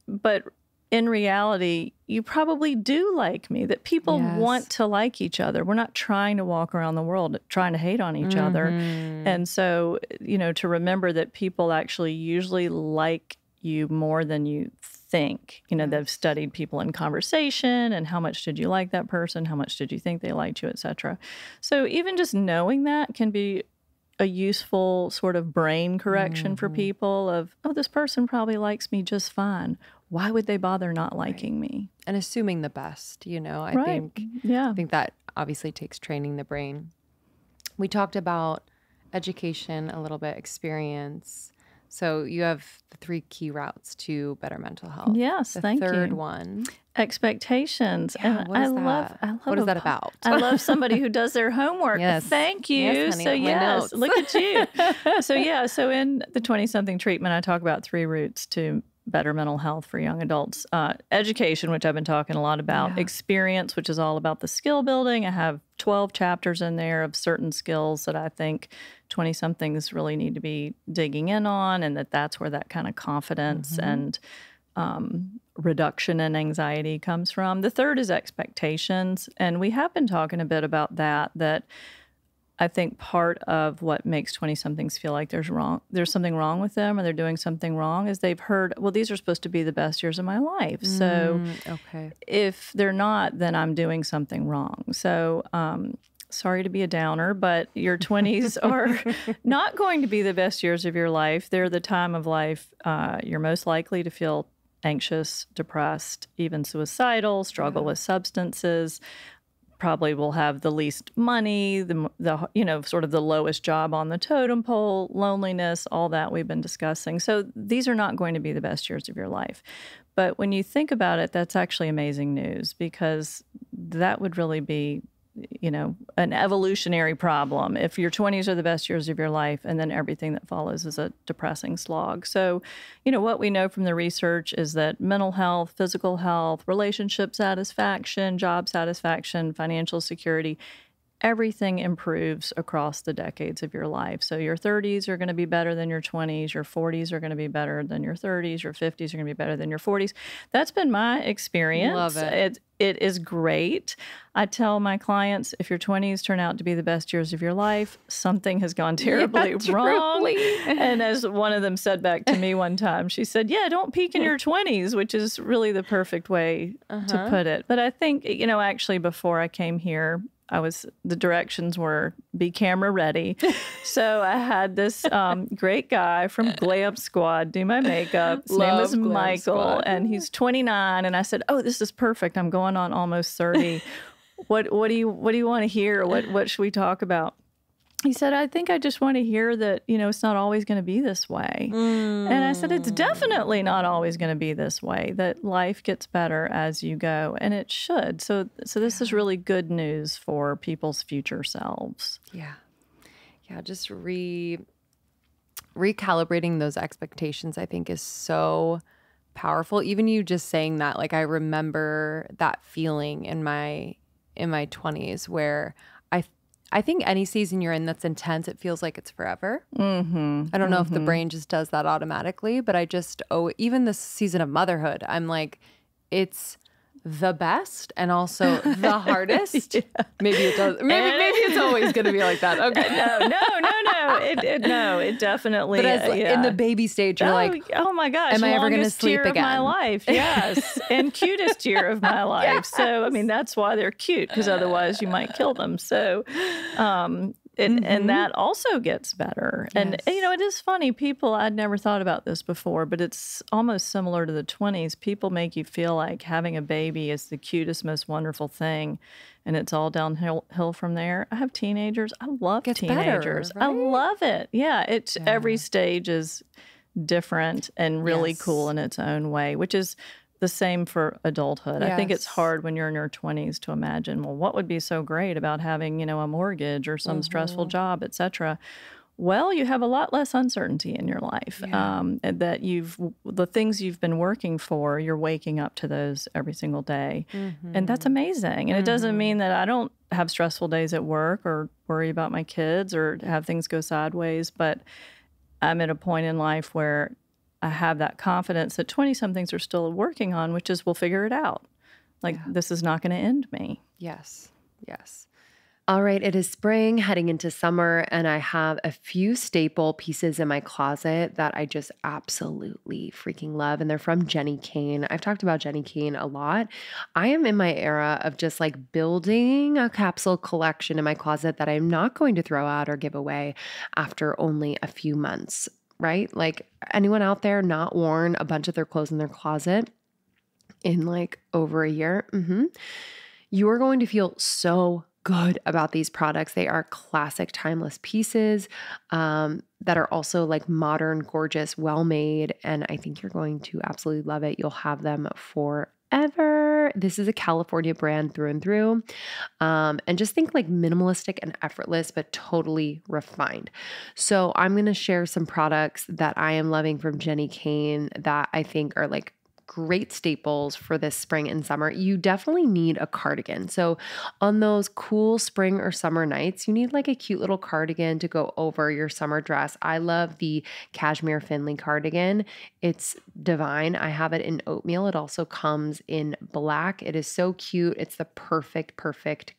But in reality, you probably do like me, that people want to like each other. We're not trying to walk around the world trying to hate on each other. And so, to remember that people actually usually like you more than you think. They've studied people in conversation and how much did you like that person, how much did you think they liked you, etc. So even just knowing that can be a useful sort of brain correction for people of, oh, this person probably likes me just fine. Why would they bother not liking me? And assuming the best, I think that obviously takes training the brain. We talked about education a little bit, experience. So you have the 3 key routes to better mental health. Yes, thank you. The third one. Expectations. Yeah, and what is I that? love What is that about? I love somebody who does their homework. Yes. Thank you. Yes, honey, So my yes, notes. look at you. So in the 20-something treatment, I talk about 3 routes to better mental health for young adults. Education, which I've been talking a lot about. Experience, which is all about the skill building. I have 12 chapters in there of certain skills that I think 20-somethings really need to be digging in on, and that's where that kind of confidence and reduction in anxiety comes from. The third is expectations, and we have been talking a bit about that I think part of what makes 20-somethings feel like there's something wrong with them, or they're doing something wrong, is they've heard, well, these are supposed to be the best years of my life. So if they're not, then I'm doing something wrong. So sorry to be a downer, but your 20s are not going to be the best years of your life. They're the time of life you're most likely to feel anxious, depressed, even suicidal, struggle with substances, probably will have the least money, the sort of the lowest job on the totem pole, loneliness, all that we've been discussing. So these are not going to be the best years of your life. But when you think about it, that's actually amazing news, because that would really be, an evolutionary problem if your 20s are the best years of your life and then everything that follows is a depressing slog. So, what we know from the research is that mental health, physical health, relationship satisfaction, job satisfaction, financial security, everything improves across the decades of your life. So your 30s are going to be better than your 20s. Your 40s are going to be better than your 30s. Your 50s are going to be better than your 40s. That's been my experience. Love it. It is great. I tell my clients, if your 20s turn out to be the best years of your life, something has gone terribly wrong. And as one of them said back to me one time, she said, yeah, don't peak in your 20s, which is really the perfect way to put it. But I think, actually before I came here, the directions were be camera ready. So I had this great guy from Glam Squad do my makeup. His name was Michael, and he's 29. And I said, "Oh, this is perfect. I'm going on almost 30. What do you want to hear? What should we talk about?" He said, "I think I just want to hear that, it's not always going to be this way." And I said, "It's definitely not always going to be this way, that life gets better as you go, and it should." So this is really good news for people's future selves. Yeah. Yeah, just recalibrating those expectations, I think, is so powerful. Even you just saying that, like, I remember that feeling in my 20s where I think any season you're in that's intense, it feels like it's forever. Mm-hmm. I don't know if the brain just does that automatically, but even this season of motherhood, I'm like, it's the best and also the hardest. Yeah. Maybe it does. Maybe it's always going to be like that. Okay. No. It definitely. But as in the baby stage, you're like, oh my gosh, am I ever going to sleep year again? Of my life, yes, and cutest year of my life. Yes. So I mean, that's why they're cute, because otherwise you might kill them. So. And that also gets better. And, it is funny. People, I'd never thought about this before, but it's almost similar to the 20s. People make you feel like having a baby is the cutest, most wonderful thing. And it's all downhill from there. I have teenagers. I love teenagers. Better, right? I love it. Yeah. Every stage is different and really cool in its own way, which is the same for adulthood. Yes. I think it's hard when you're in your 20s to imagine, well, what would be so great about having, a mortgage or some stressful job, et cetera. Well, you have a lot less uncertainty in your life. And that the things you've been working for, you're waking up to those every single day. And that's amazing. And it doesn't mean that I don't have stressful days at work or worry about my kids or have things go sideways, but I'm at a point in life where I have that confidence that 20-somethings are still working on, which is we'll figure it out. This is not going to end me. Yes. All right, it is spring, heading into summer, and I have a few staple pieces in my closet that I just absolutely freaking love, and they're from Jenni Kayne. I've talked about Jenni Kayne a lot. I am in my era of just building a capsule collection in my closet that I'm not going to throw out or give away after only a few months. Right? Anyone out there not worn a bunch of their clothes in their closet in over a year? You are going to feel so good about these products. They are classic, timeless pieces that are also modern, gorgeous, well-made. And I think you're going to absolutely love it. You'll have them forever. This is a California brand through and through. And just think minimalistic and effortless, but totally refined. So I'm going to share some products that I am loving from Jenni Kayne that I think are great staples for this spring and summer. You definitely need a cardigan. So on those cool spring or summer nights, you need a cute little cardigan to go over your summer dress. I love the Cashmere Finley cardigan. It's divine. I have it in oatmeal. It also comes in black. It is so cute. It's the perfect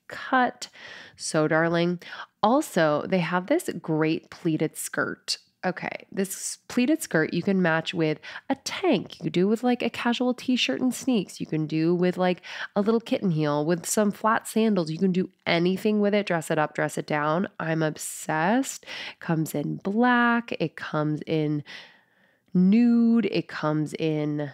cut. So darling. Also, they have this great pleated skirt. Okay, this pleated skirt you can match with a tank. You could do with a casual t-shirt and sneaks. You can do with a little kitten heel with some flat sandals. You can do anything with it. Dress it up, dress it down. I'm obsessed. It comes in black. It comes in nude. It comes in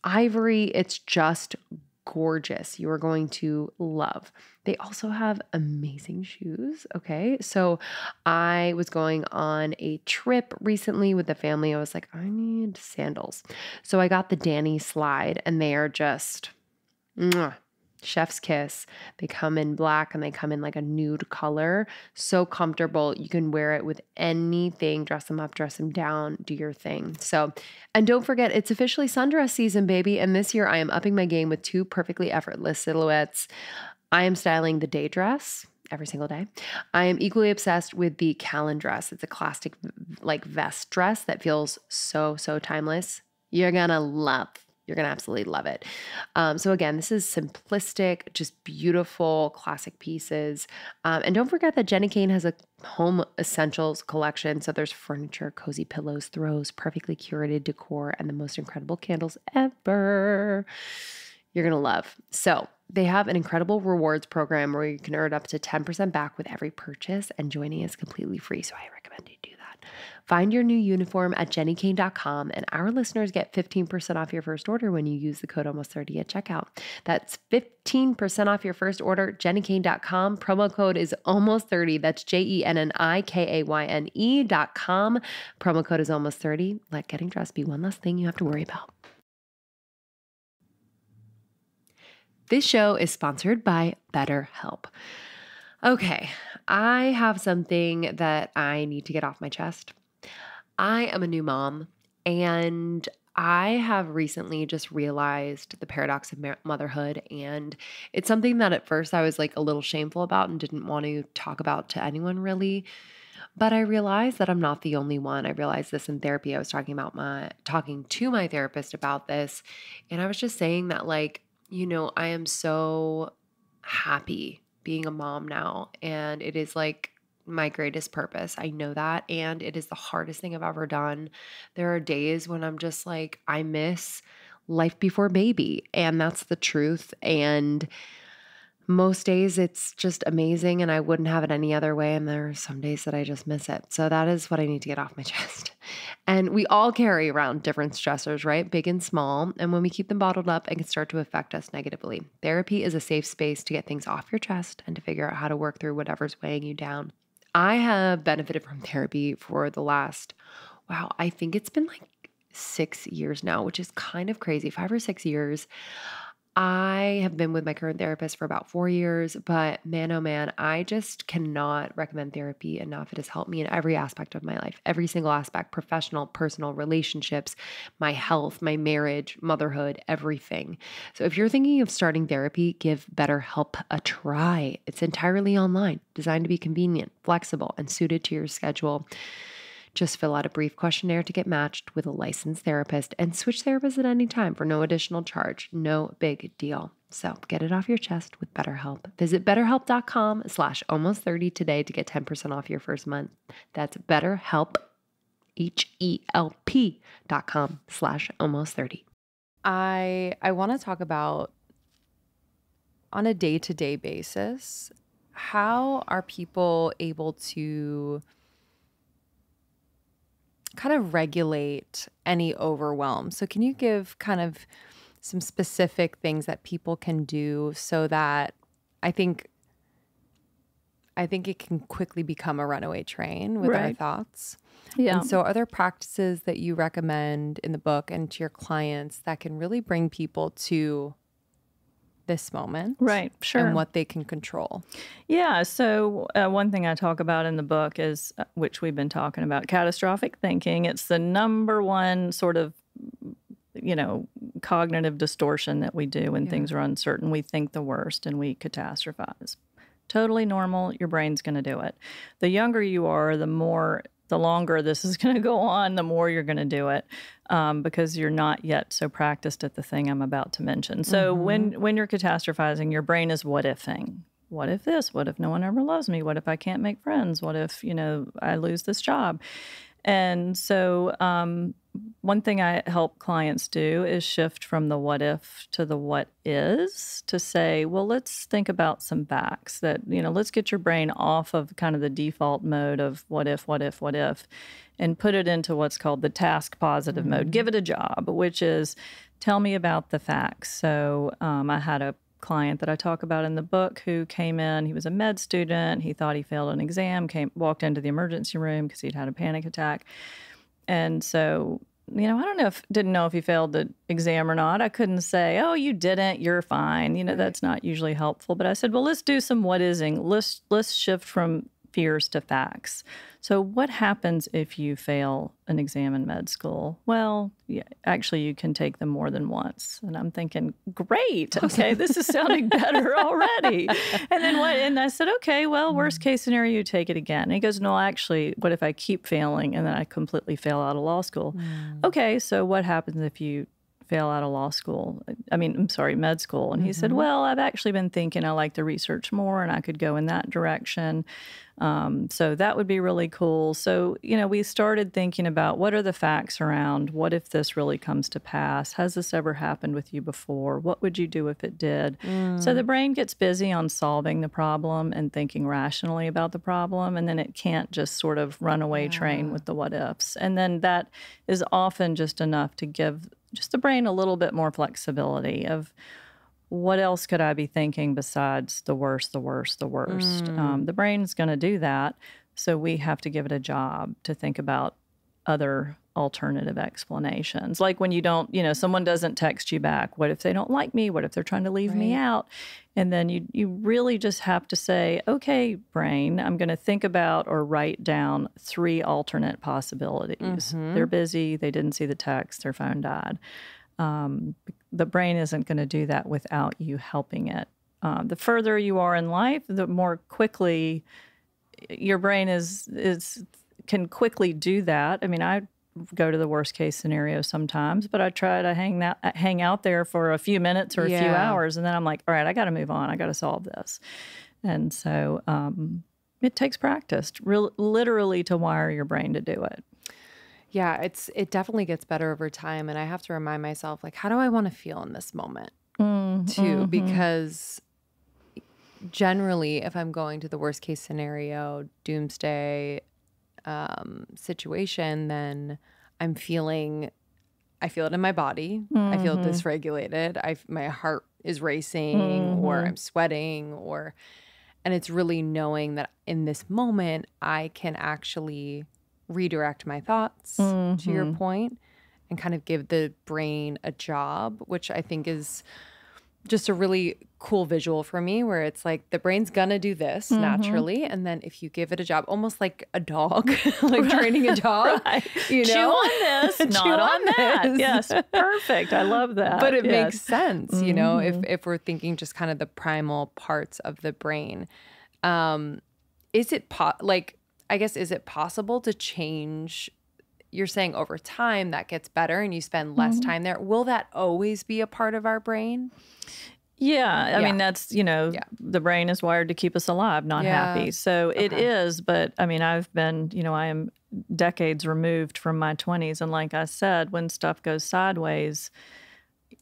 ivory. It's just gorgeous. You are going to love. They also have amazing shoes. Okay. So I was going on a trip recently with the family. I was like, I need sandals. So I got the Danny Slide, and they are just chef's kiss. They come in black and they come in a nude color. So comfortable. You can wear it with anything, dress them up, dress them down, do your thing. So, and don't forget, it's officially sundress season, baby. And this year I am upping my game with 2 perfectly effortless silhouettes. I am styling the day dress every single day. I am equally obsessed with the Callan dress. It's a classic vest dress that feels so timeless. You're going to absolutely love it. So again, this is simplistic, just beautiful, classic pieces. And don't forget that Jenni Kayne has a home essentials collection. So there's furniture, cozy pillows, throws, perfectly curated decor, and the most incredible candles ever. you're going to love. So they have an incredible rewards program where you can earn up to 10% back with every purchase, and joining is completely free. So I recommend you do that. Find your new uniform at jennykane.com, and our listeners get 15% off your first order when you use the code almost30 at checkout. That's 15% off your first order, jennykane.com. Promo code is almost30. That's JENNIKAYNE.com. Promo code is almost30. Let getting dressed be one less thing you have to worry about. This show is sponsored by BetterHelp. Okay, I have something that I need to get off my chest. I am a new mom, and I have recently just realized the paradox of motherhood, and it's something that at first I was like a little shameful about and didn't want to talk about to anyone really. But I realized that I'm not the only one. I realized this in therapy. I was talking to my therapist about this, and I was just saying that, like, you know, I am so happy being a mom now, and it is like my greatest purpose. I know that, and it is the hardest thing I've ever done. There are days when I'm just like, I miss life before baby, and that's the truth. And most days it's just amazing, and I wouldn't have it any other way. And there are some days that I just miss it. So that is what I need to get off my chest. And we all carry around different stressors, right? Big and small. And when we keep them bottled up, it can start to affect us negatively. Therapy is a safe space to get things off your chest and to figure out how to work through whatever's weighing you down. I have benefited from therapy for the last, I think it's been like 6 years now, which is kind of crazy, 5 or 6 years. I have been with my current therapist for about 4 years, but man, oh man, I just cannot recommend therapy enough. It has helped me in every aspect of my life, every single aspect, professional, personal, relationships, my health, my marriage, motherhood, everything. So if you're thinking of starting therapy, give BetterHelp a try. It's entirely online, designed to be convenient, flexible, and suited to your schedule. Just fill out a brief questionnaire to get matched with a licensed therapist and switch therapists at any time for no additional charge. No big deal. So get it off your chest with BetterHelp. Visit BetterHelp.com/almost30 today to get 10% off your first month. That's BetterHelp, HELP.com/almost30. I want to talk about, on a day-to-day basis, how are people able to kind of regulate any overwhelm? So can you give kind of some specific things that people can do so that I think it can quickly become a runaway train with our thoughts? Yeah. And so are there practices that you recommend in the book and to your clients that can really bring people to this moment? Right, sure. And what they can control? Yeah, so one thing I talk about in the book is, which we've been talking about, catastrophic thinking. It's the number one sort of, cognitive distortion that we do when things are uncertain. We think the worst and we catastrophize. Totally normal. Your brain's going to do it. The younger you are, the longer this is going to go on, the more you're going to do it, because you're not yet so practiced at the thing I'm about to mention. So when you're catastrophizing, your brain is what-ifing. What if this? What if no one ever loves me? What if I can't make friends? What if, I lose this job? And so one thing I help clients do is shift from the what if to the what is, to say, well, let's think about some facts that, let's get your brain off of kind of the default mode of what if, and put it into what's called the task positive mode. Give it a job, which is tell me about the facts. So I had a client that I talk about in the book who came in. He was a med student. He thought he failed an exam, walked into the emergency room because he'd had a panic attack. And so, I didn't know if he failed the exam or not. I couldn't say, oh, you didn't, you're fine. That's not usually helpful. But I said, well, let's do some what-ising. Let's shift from fears to facts. So what happens if you fail an exam in med school? Well, yeah, actually, you can take them more than once. And I'm thinking, great. Okay, this is sounding better already. And then what? And I said, okay, well, worst case scenario, you take it again. And he goes, no, actually, what if I keep failing and then I completely fail out of law school? Okay, so what happens if you fail out of law school. I mean, I'm sorry, med school. And he said, well, I've actually been thinking I like the research more and I could go in that direction. So that would be really cool. So, we started thinking about what are the facts around what if this really comes to pass? Has this ever happened with you before? What would you do if it did? So the brain gets busy on solving the problem and thinking rationally about the problem. And then it can't just sort of runaway train with the what ifs. And then that is often just enough to give just the brain a little bit more flexibility of, what else could I be thinking besides the worst, the worst, the worst? The brain's going to do that. So we have to give it a job to think about other alternative explanations. Like when you don't, someone doesn't text you back. What if they don't like me? What if they're trying to leave me out? And then you really just have to say, okay, brain, I'm going to think about or write down 3 alternate possibilities. They're busy. They didn't see the text. Their phone died. The brain isn't going to do that without you helping it. The further you are in life, the more quickly your brain can quickly do that. I mean, I go to the worst case scenario sometimes, but I try to hang out there for a few minutes or a few hours, and then I'm like, all right, I got to move on. I got to solve this. And so it takes practice, literally, to wire your brain to do it. Yeah, it definitely gets better over time. And I have to remind myself, like, how do I want to feel in this moment too? Because generally, if I'm going to the worst case scenario, doomsday situation, then I feel it in my body. I feel dysregulated. My heart is racing or I'm sweating and it's really knowing that in this moment, I can actually redirect my thoughts, to your point, and kind of give the brain a job, which I think is just a really cool visual for me, where it's like the brain's gonna do this naturally, and then if you give it a job, almost like a dog, like training a dog, Chew on this, not on that. Yes, perfect. I love that. But it makes sense, if we're thinking just kind of the primal parts of the brain. Is it is it possible to change? You're saying over time that gets better and you spend less time there. Will that always be a part of our brain? Yeah. I mean, that's, the brain is wired to keep us alive, not happy. So it is. But I mean, I am decades removed from my 20s. And like I said, when stuff goes sideways,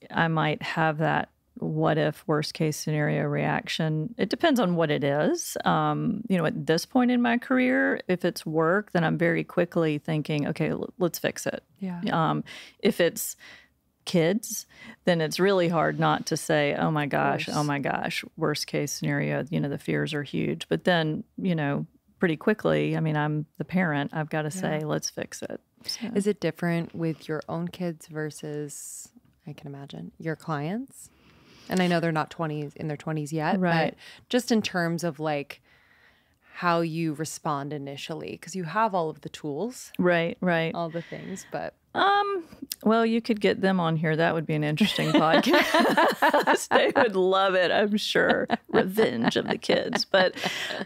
I might have that what if worst case scenario reaction. It depends on what it is. At this point in my career, if it's work, then I'm very quickly thinking, okay, let's fix it. Yeah. If it's kids, then it's really hard not to say, oh my gosh, worst case scenario, the fears are huge. But then, pretty quickly, I mean, I'm the parent, I've got to say, let's fix it. So. Is it different with your own kids versus, I can imagine, your clients? And I know they're not in their 20s yet, right. But just in terms of like how you respond initially, because you have all of the tools. Right. All the things, but. Well, you could get them on here. That would be an interesting podcast. They would love it, I'm sure. Revenge of the kids. But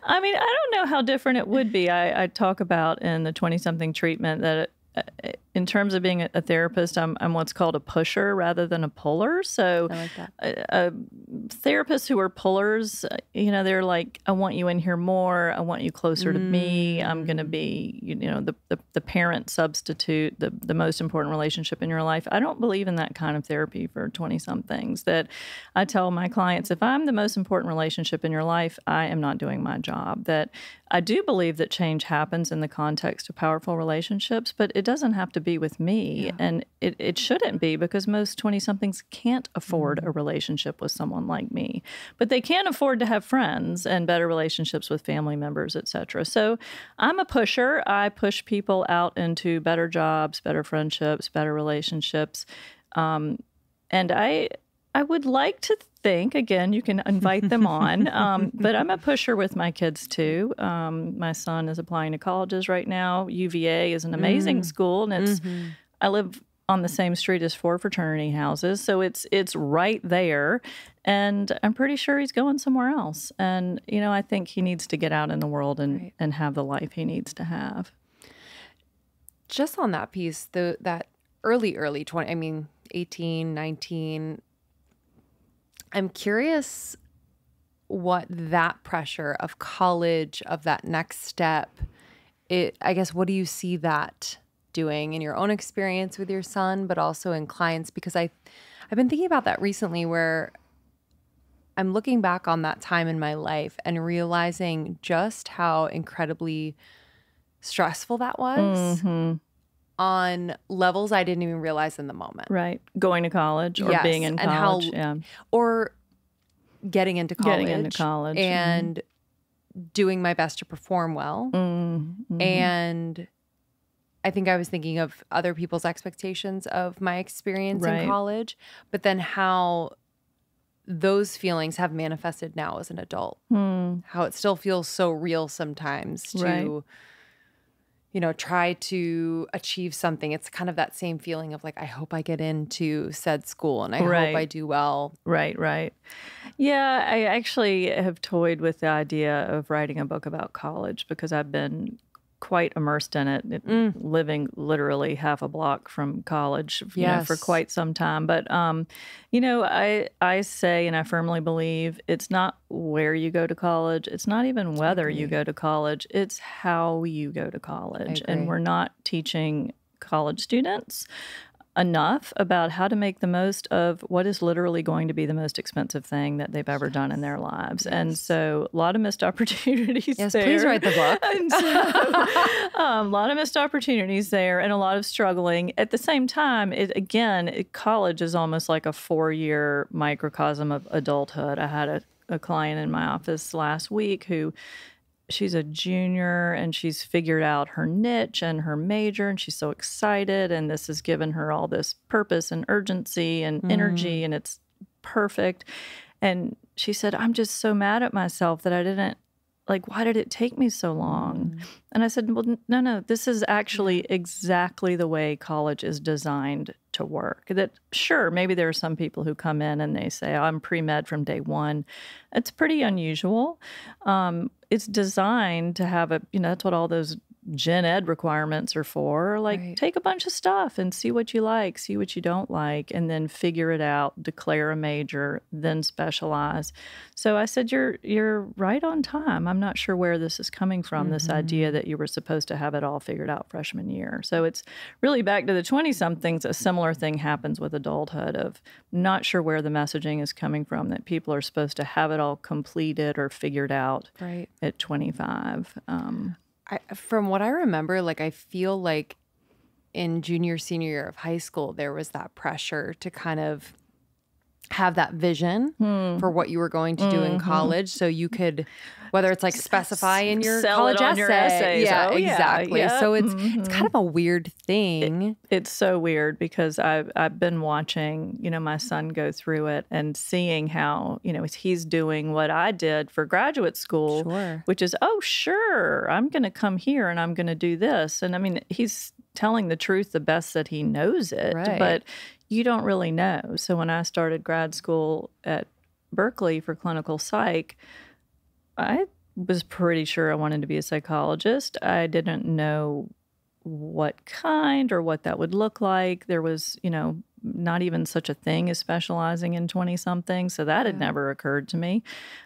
I mean, I don't know how different it would be. I talk about in the 20-something treatment that in terms of being a therapist, I'm what's called a pusher rather than a puller. So I like that. Therapists who are pullers, they're like, I want you in here more. I want you closer to me. I'm going to be, the parent substitute, the most important relationship in your life. I don't believe in that kind of therapy for 20-somethings. That I tell my clients, if I'm the most important relationship in your life, I am not doing my job. That I do believe that change happens in the context of powerful relationships, but it doesn't have to be with me. Yeah. And it shouldn't be, because most 20-somethings can't afford a relationship with someone like me. But they can afford to have friends and better relationships with family members, et cetera. So I'm a pusher. I push people out into better jobs, better friendships, better relationships. And I would like to think, again, you can invite them on, but I'm a pusher with my kids too. My son is applying to colleges right now. UVA is an amazing school, and I live on the same street as 4 fraternity houses, so it's right there, and I'm pretty sure he's going somewhere else. And I think he needs to get out in the world and have the life he needs to have. Just on that piece, that early 20, I mean, 18, 19. I'm curious what that pressure of college, of that next step, I guess, what do you see that doing in your own experience with your son, but also in clients? Because I've been thinking about that recently, where I'm looking back on that time in my life and realizing just how incredibly stressful that was on levels I didn't even realize in the moment. Right. Going to college or Yes, being in and college. or getting into college. Mm-hmm. And doing my best to perform well. Mm-hmm. And I think I was thinking of other people's expectations of my experience in college, but then how those feelings have manifested now as an adult. How it still feels so real sometimes to, you know, try to achieve something. It's kind of that same feeling of like, I hope I get into said school and I hope I do well. Right. Yeah, I actually have toyed with the idea of writing a book about college because I've been quite immersed in it, living literally half a block from college, you know, for quite some time. But, you know, I say, and I firmly believe, it's not where you go to college. It's not even whether you go to college. It's how you go to college. And we're not teaching college students enough about how to make the most of what is literally going to be the most expensive thing that they've ever done in their lives. And so a lot of missed opportunities there. Please write the book. And so, a lot of missed opportunities there and a lot of struggling. At the same time, college is almost like a 4-year microcosm of adulthood. I had a client in my office last week who she's a junior and she's figured out her niche and her major and she's so excited and this has given her all this purpose and urgency and energy and it's perfect. And she said, I'm just so mad at myself that I didn't, like, why did it take me so long? And I said, well, no, this is actually exactly the way college is designed to work. That sure, maybe there are some people who come in and they say, I'm pre-med from day one. It's pretty unusual. It's designed to have that's what all those gen ed requirements are for. Like, take a bunch of stuff and see what you like, see what you don't like, and then figure it out, declare a major, then specialize. So I said, you're right on time. I'm not sure where this is coming from, this idea that you were supposed to have it all figured out freshman year. So it's really back to the 20-somethings. A similar thing happens with adulthood of not sure where the messaging is coming from, that people are supposed to have it all completed or figured out at 25. From what I remember, like, I feel like in junior, senior year of high school, there was that pressure to kind of have that vision for what you were going to do in college. So you could, whether it's like specify in your college essay. Your essays. Yeah, exactly. Yeah. So it's kind of a weird thing. It's so weird because I've been watching, my son go through it and seeing how, he's doing what I did for graduate school, which is, sure, I'm going to come here and I'm going to do this. And I mean, he's telling the truth the best that he knows it, but you don't really know. So when I started grad school at Berkeley for clinical psych, I was pretty sure I wanted to be a psychologist. I didn't know what kind or what that would look like. There was, not even such a thing as specializing in 20-something. So that had never occurred to me.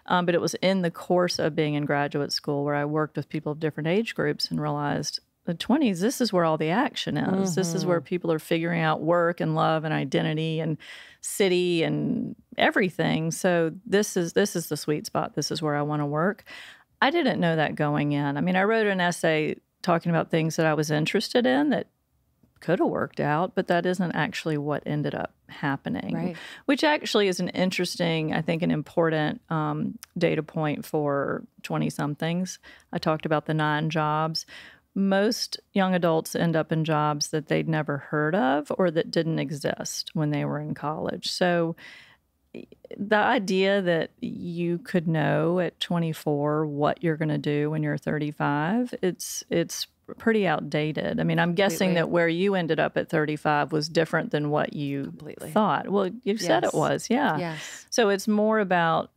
But it was in the course of being in graduate school where I worked with people of different age groups and realized the 20s, this is where all the action is. This is where people are figuring out work and love and identity and city and everything. So this is the sweet spot. This is where I want to work. I didn't know that going in. I mean, I wrote an essay talking about things that I was interested in that could have worked out, but that isn't actually what ended up happening, which actually is an interesting, I think, an important data point for 20-somethings. I talked about the 9 jobs. Most young adults end up in jobs that they'd never heard of or that didn't exist when they were in college. So the idea that you could know at 24 what you're going to do when you're 35, it's pretty outdated. I mean, I'm guessing that where you ended up at 35 was different than what you thought. Well, you said it was, Yes. So it's more about,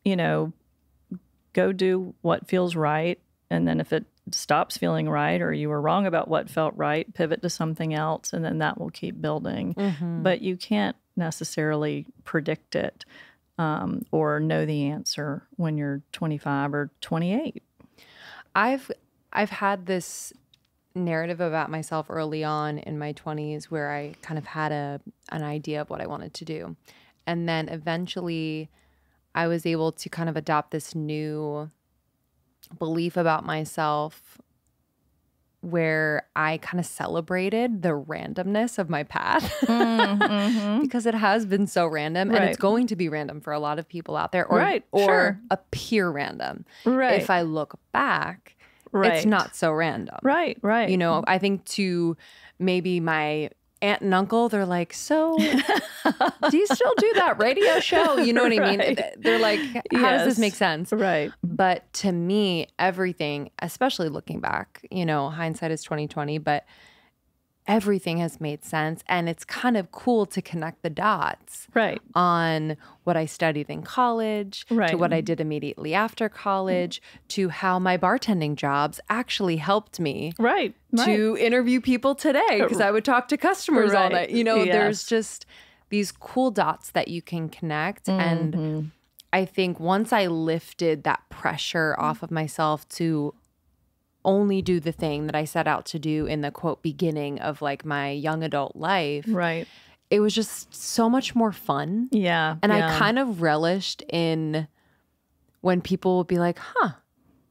go do what feels right. And then if it stops feeling right, or you were wrong about what felt right, pivot to something else, and then that will keep building. But you can't necessarily predict it or know the answer when you're 25 or 28. I've had this narrative about myself early on in my 20s where I kind of had an idea of what I wanted to do. And then eventually I was able to kind of adopt this new belief about myself where I kind of celebrated the randomness of my path because it has been so random and it's going to be random for a lot of people out there or appear random. If I look back, it's not so random. Right. You know, I think to maybe my aunt and uncle, they're like, so do you still do that radio show? You know what I mean? They're like, how does this make sense? Right. But to me, everything, especially looking back, you know, hindsight is 20/20, but everything has made sense. And it's kind of cool to connect the dots on what I studied in college, to what I did immediately after college, to how my bartending jobs actually helped me to interview people today, because I would talk to customers all night. You know, there's just these cool dots that you can connect. And I think once I lifted that pressure off of myself to only do the thing that I set out to do in the quote beginning of like my young adult life. It was just so much more fun. And I kind of relished in when people would be like,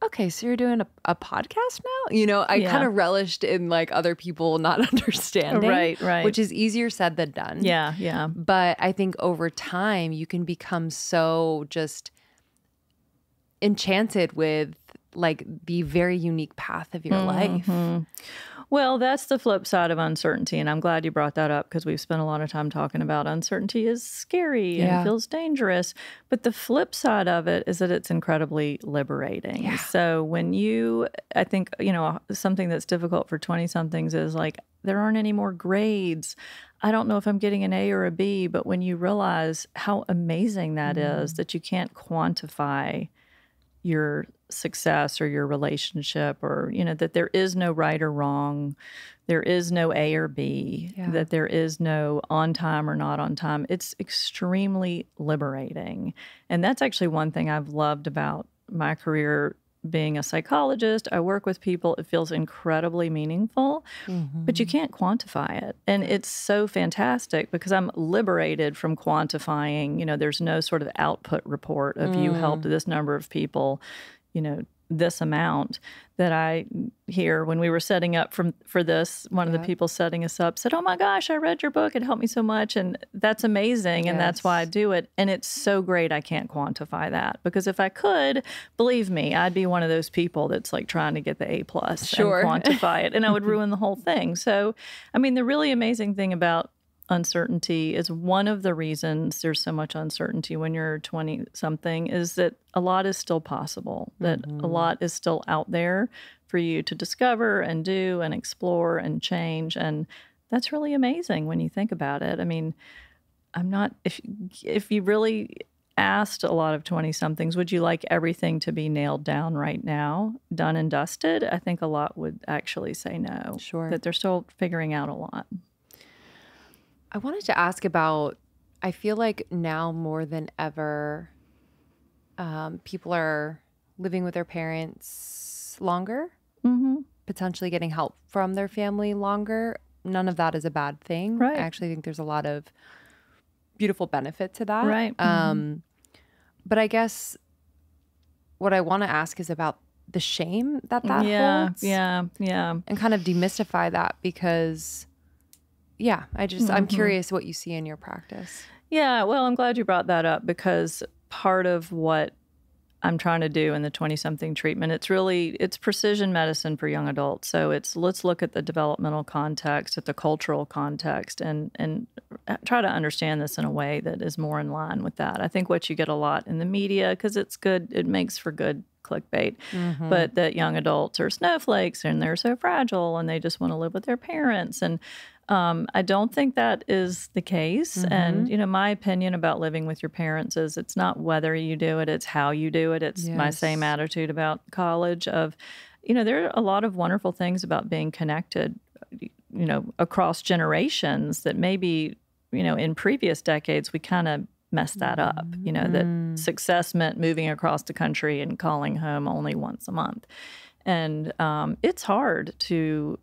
okay, so you're doing a podcast now? You know, I kind of relished in like other people not understanding. Which is easier said than done. But I think over time you can become so just enchanted with like the very unique path of your life. Well, that's the flip side of uncertainty. And I'm glad you brought that up because we've spent a lot of time talking about uncertainty is scary and feels dangerous. But the flip side of it is that it's incredibly liberating. So when I think, you know, something that's difficult for 20-somethings is like, there aren't any more grades. I don't know if I'm getting an A or a B, but when you realize how amazing that is, that you can't quantify your success or your relationship, or, you know, that there is no right or wrong, there is no A or B, that there is no on time or not on time. It's extremely liberating. And that's actually one thing I've loved about my career being a psychologist. I work with people. It feels incredibly meaningful, but you can't quantify it. And it's so fantastic because I'm liberated from quantifying. You know, there's no sort of output report of you helped this number of people, you know, this amount that I hear when we were setting up for this. One of the people setting us up said, "Oh my gosh, I read your book. It helped me so much." And that's amazing. And that's why I do it. And it's so great. I can't quantify that because if I could, believe me, I'd be one of those people that's like trying to get the A+ and quantify it. And I would ruin the whole thing. So, I mean, the really amazing thing about uncertainty is one of the reasons there's so much uncertainty when you're 20-something is that a lot is still possible, that a lot is still out there for you to discover and do and explore and change. And that's really amazing when you think about it. I mean, if you really asked a lot of 20-somethings, would you like everything to be nailed down right now, done and dusted? I think a lot would actually say no. That they're still figuring out a lot. I wanted to ask about, I feel like now more than ever, people are living with their parents longer, potentially getting help from their family longer. None of that is a bad thing. I actually think there's a lot of beautiful benefit to that. But I guess what I want to ask is about the shame that holds. And kind of demystify that because... I'm curious what you see in your practice. Yeah, well, I'm glad you brought that up because part of what I'm trying to do in the 20-something treatment, it's precision medicine for young adults. So let's look at the developmental context, at the cultural context, and try to understand this in a way that is more in line with that. I think what you get a lot in the media, because it's good, it makes for good clickbait, but that young adults are snowflakes and they're so fragile and they just want to live with their parents. And I don't think that is the case. And, you know, my opinion about living with your parents is it's not whether you do it, it's how you do it. It's my same attitude about college of there are a lot of wonderful things about being connected, across generations that maybe, in previous decades, we kind of messed that up, that success meant moving across the country and calling home only once a month. And it's hard to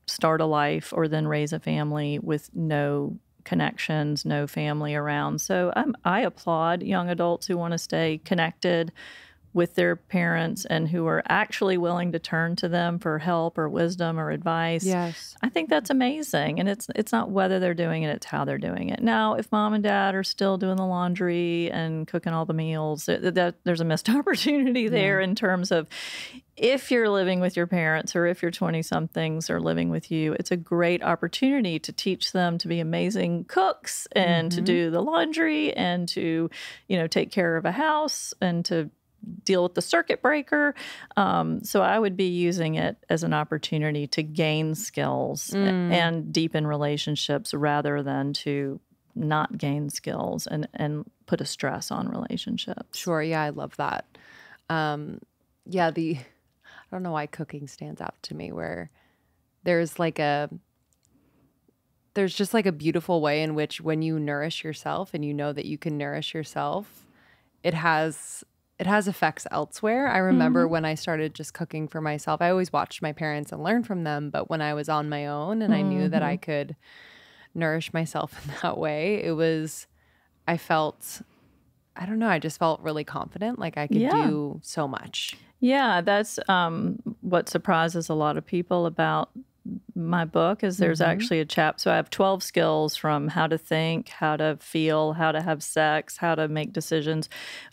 start a life or then raise a family with no connections, no family around. So I applaud young adults who want to stay connected with their parents and who are actually willing to turn to them for help or wisdom or advice. Yes. I think that's amazing. And it's not whether they're doing it, it's how they're doing it. Now, if mom and dad are still doing the laundry and cooking all the meals, there's a missed opportunity there in terms of if you're living with your parents or if your 20-somethings are living with you, it's a great opportunity to teach them to be amazing cooks and to do the laundry and to, take care of a house and to deal with the circuit breaker. So I would be using it as an opportunity to gain skills and deepen relationships rather than to not gain skills and put a stress on relationships. Sure. Yeah, I love that. I don't know why cooking stands out to me, where there's just like a beautiful way in which when you nourish yourself and you know that you can nourish yourself, it has effects elsewhere. I remember when I started just cooking for myself, I always watched my parents and learned from them. But when I was on my own and I knew that I could nourish myself in that way, I just felt really confident, like I could do so much. Yeah, that's what surprises a lot of people about my book is there's actually a chapter. So I have 12 skills from how to think, how to feel, how to have sex, how to make decisions.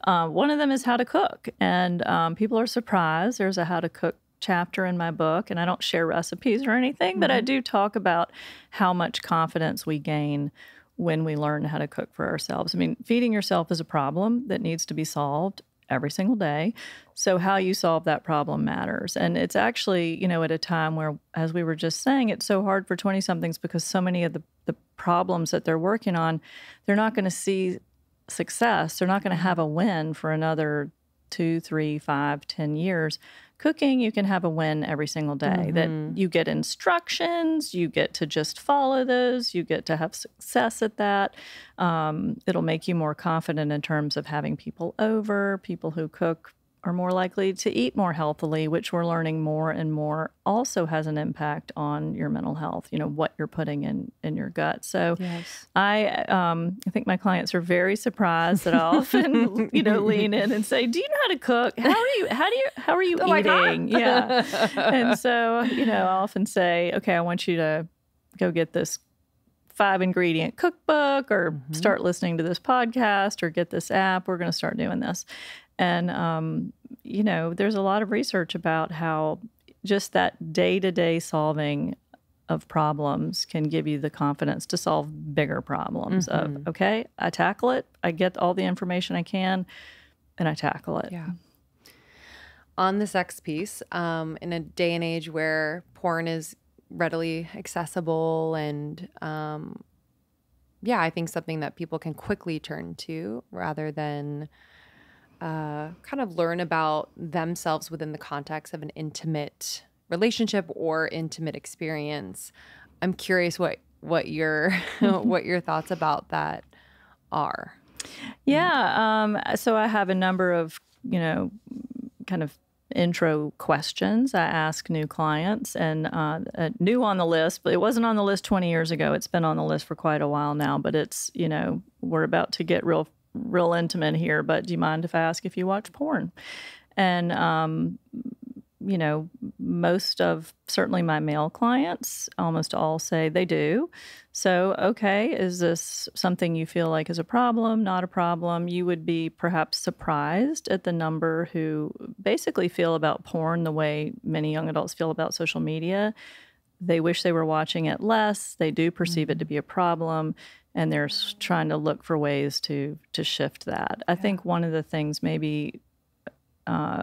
One of them is how to cook. And people are surprised. There's a how to cook chapter in my book, and I don't share recipes or anything, but I do talk about how much confidence we gain when we learn how to cook for ourselves. I mean, feeding yourself is a problem that needs to be solved every single day. So how you solve that problem matters. And it's actually, at a time where, as we were just saying, it's so hard for 20-somethings because so many of the problems that they're working on, they're not going to see success. They're not going to have a win for another 2, 3, 5, 10 years. Cooking, you can have a win every single day. That you get instructions, you get to just follow those, you get to have success at that. It'll make you more confident in terms of having people over. People who cook are more likely to eat more healthily, which we're learning more and more also has an impact on your mental health, what you're putting in your gut. So I think my clients are very surprised that I often, lean in and say, do you know how to cook? How are you eating? Yeah. And so, I often say, okay, I want you to go get this 5-ingredient cookbook or start listening to this podcast or get this app. We're going to start doing this. And, there's a lot of research about how just that day-to-day solving of problems can give you the confidence to solve bigger problems of, okay, I tackle it, I get all the information I can, and I tackle it. Yeah. On the sex piece, in a day and age where porn is readily accessible and, I think something that people can quickly turn to rather than kind of learn about themselves within the context of an intimate relationship or intimate experience. I'm curious what your thoughts about that are. Yeah. So I have a number of, kind of intro questions I ask new clients, and new on the list, but it wasn't on the list 20 years ago. It's been on the list for quite a while now, but it's, we're about to get real intimate here, but do you mind if I ask if you watch porn? And, most of certainly my male clients, almost all say they do. So, okay, is this something you feel like is a problem, not a problem? You would be perhaps surprised at the number who basically feel about porn the way many young adults feel about social media. They wish they were watching it less. They do perceive it to be a problem. And they're trying to look for ways to shift that. I think one of the things maybe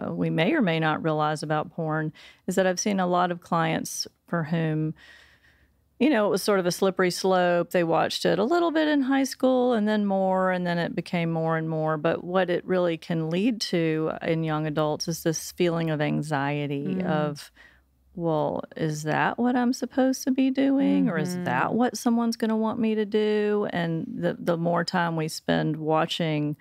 we may or may not realize about porn is that I've seen a lot of clients for whom, it was sort of a slippery slope. They watched it a little bit in high school and then more, and then it became more and more. But what it really can lead to in young adults is this feeling of anxiety of, well, is that what I'm supposed to be doing? Or is that what someone's going to want me to do? And the more time we spend watching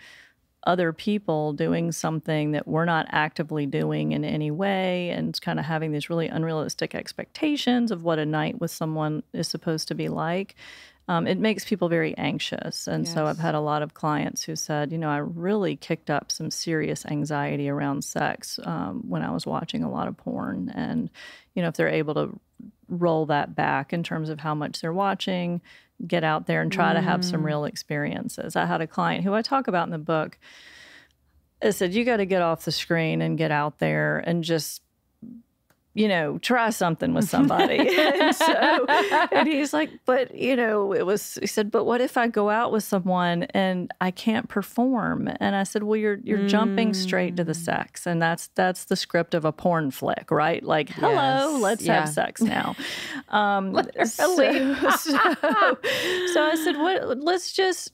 other people doing something that we're not actively doing in any way, and kind of having these really unrealistic expectations of what a night with someone is supposed to be like, it makes people very anxious. And so I've had a lot of clients who said, I really kicked up some serious anxiety around sex when I was watching a lot of porn. And, if they're able to roll that back in terms of how much they're watching, get out there and try to have some real experiences. I had a client who I talk about in the book. I said, you got to get off the screen and get out there and just, try something with somebody. and he's like, but, he said, but what if I go out with someone and I can't perform? And I said, well, you're jumping straight to the sex. And that's the script of a porn flick, right? Like, hello, let's have sex now. So I said,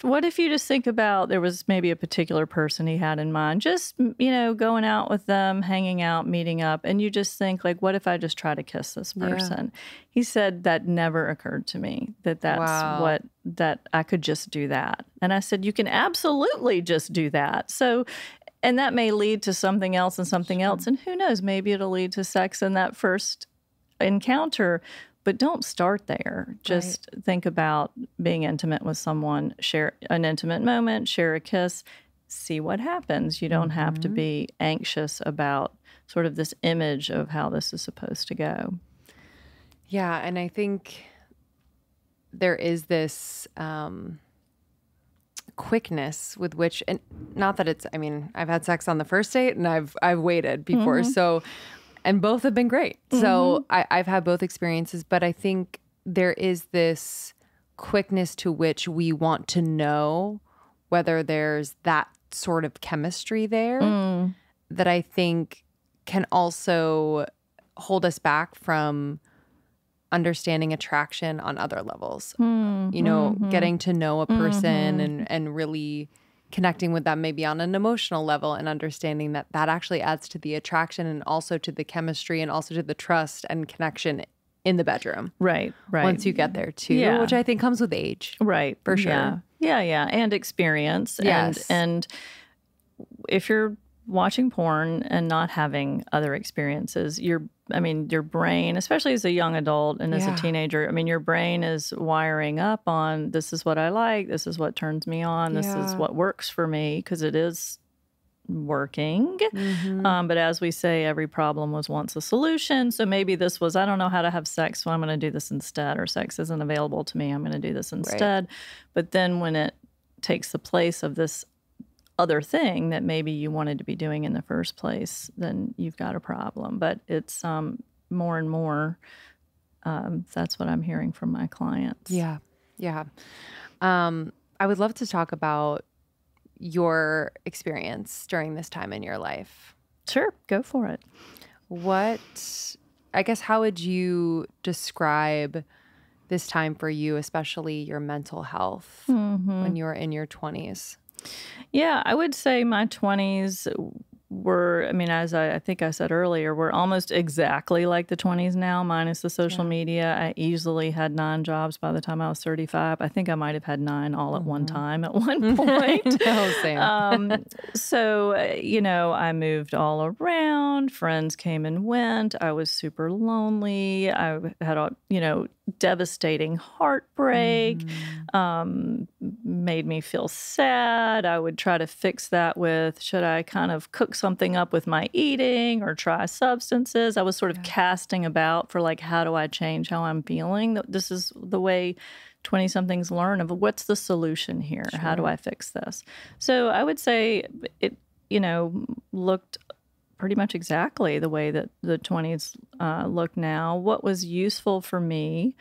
what if you just think about, there was maybe a particular person he had in mind, just, going out with them, hanging out, meeting up, and you just think like, what if I just try to kiss this person? Yeah. He said that never occurred to me, that I could just do that. And I said, you can absolutely just do that. So, and that may lead to something else and something else. And who knows, maybe it'll lead to sex in that first encounter. But don't start there. Just think about being intimate with someone, share an intimate moment, share a kiss, see what happens. You don't have to be anxious about sort of this image of how this is supposed to go. Yeah, and I think there is this quickness with which, and not that it's, I've had sex on the first date and I've waited before, so, and both have been great. So I've had both experiences, but I think there is this quickness to which we want to know whether there's that sort of chemistry there that I think can also hold us back from understanding attraction on other levels. Getting to know a person and really connecting with them maybe on an emotional level, and understanding that actually adds to the attraction and also to the chemistry and also to the trust and connection in the bedroom. Right. Once you get there too, which I think comes with age. Right. For sure. Yeah. And experience. Yes. And if you're watching porn and not having other experiences, your brain, especially as a young adult and as a teenager, your brain is wiring up on, this is what I like, this is what turns me on, this is what works for me, because it is working. But as we say, every problem was once a solution. So maybe this was, I don't know how to have sex, so I'm going to do this instead, or sex isn't available to me, I'm going to do this instead. Right. But then when it takes the place of this other thing that maybe you wanted to be doing in the first place, then you've got a problem. But it's more and more, that's what I'm hearing from my clients. Yeah. I would love to talk about your experience during this time in your life. Sure, go for it. How would you describe this time for you, especially your mental health when you were in your 20s? Yeah, I would say my 20s were, as I think I said earlier, we're almost exactly like the 20s now, minus the social media. I easily had 9 jobs by the time I was 35. I think I might have had 9 all at one time at one point. Same. So, I moved all around. Friends came and went. I was super lonely. I had, devastating heartbreak, made me feel sad. I would try to fix that with, should I kind of cook something up with my eating or try substances? I was sort of casting about for like, how do I change how I'm feeling? This is the way 20-somethings learn of what's the solution here? Sure. How do I fix this? So I would say it, looked pretty much exactly the way that the 20s look now. What was useful for me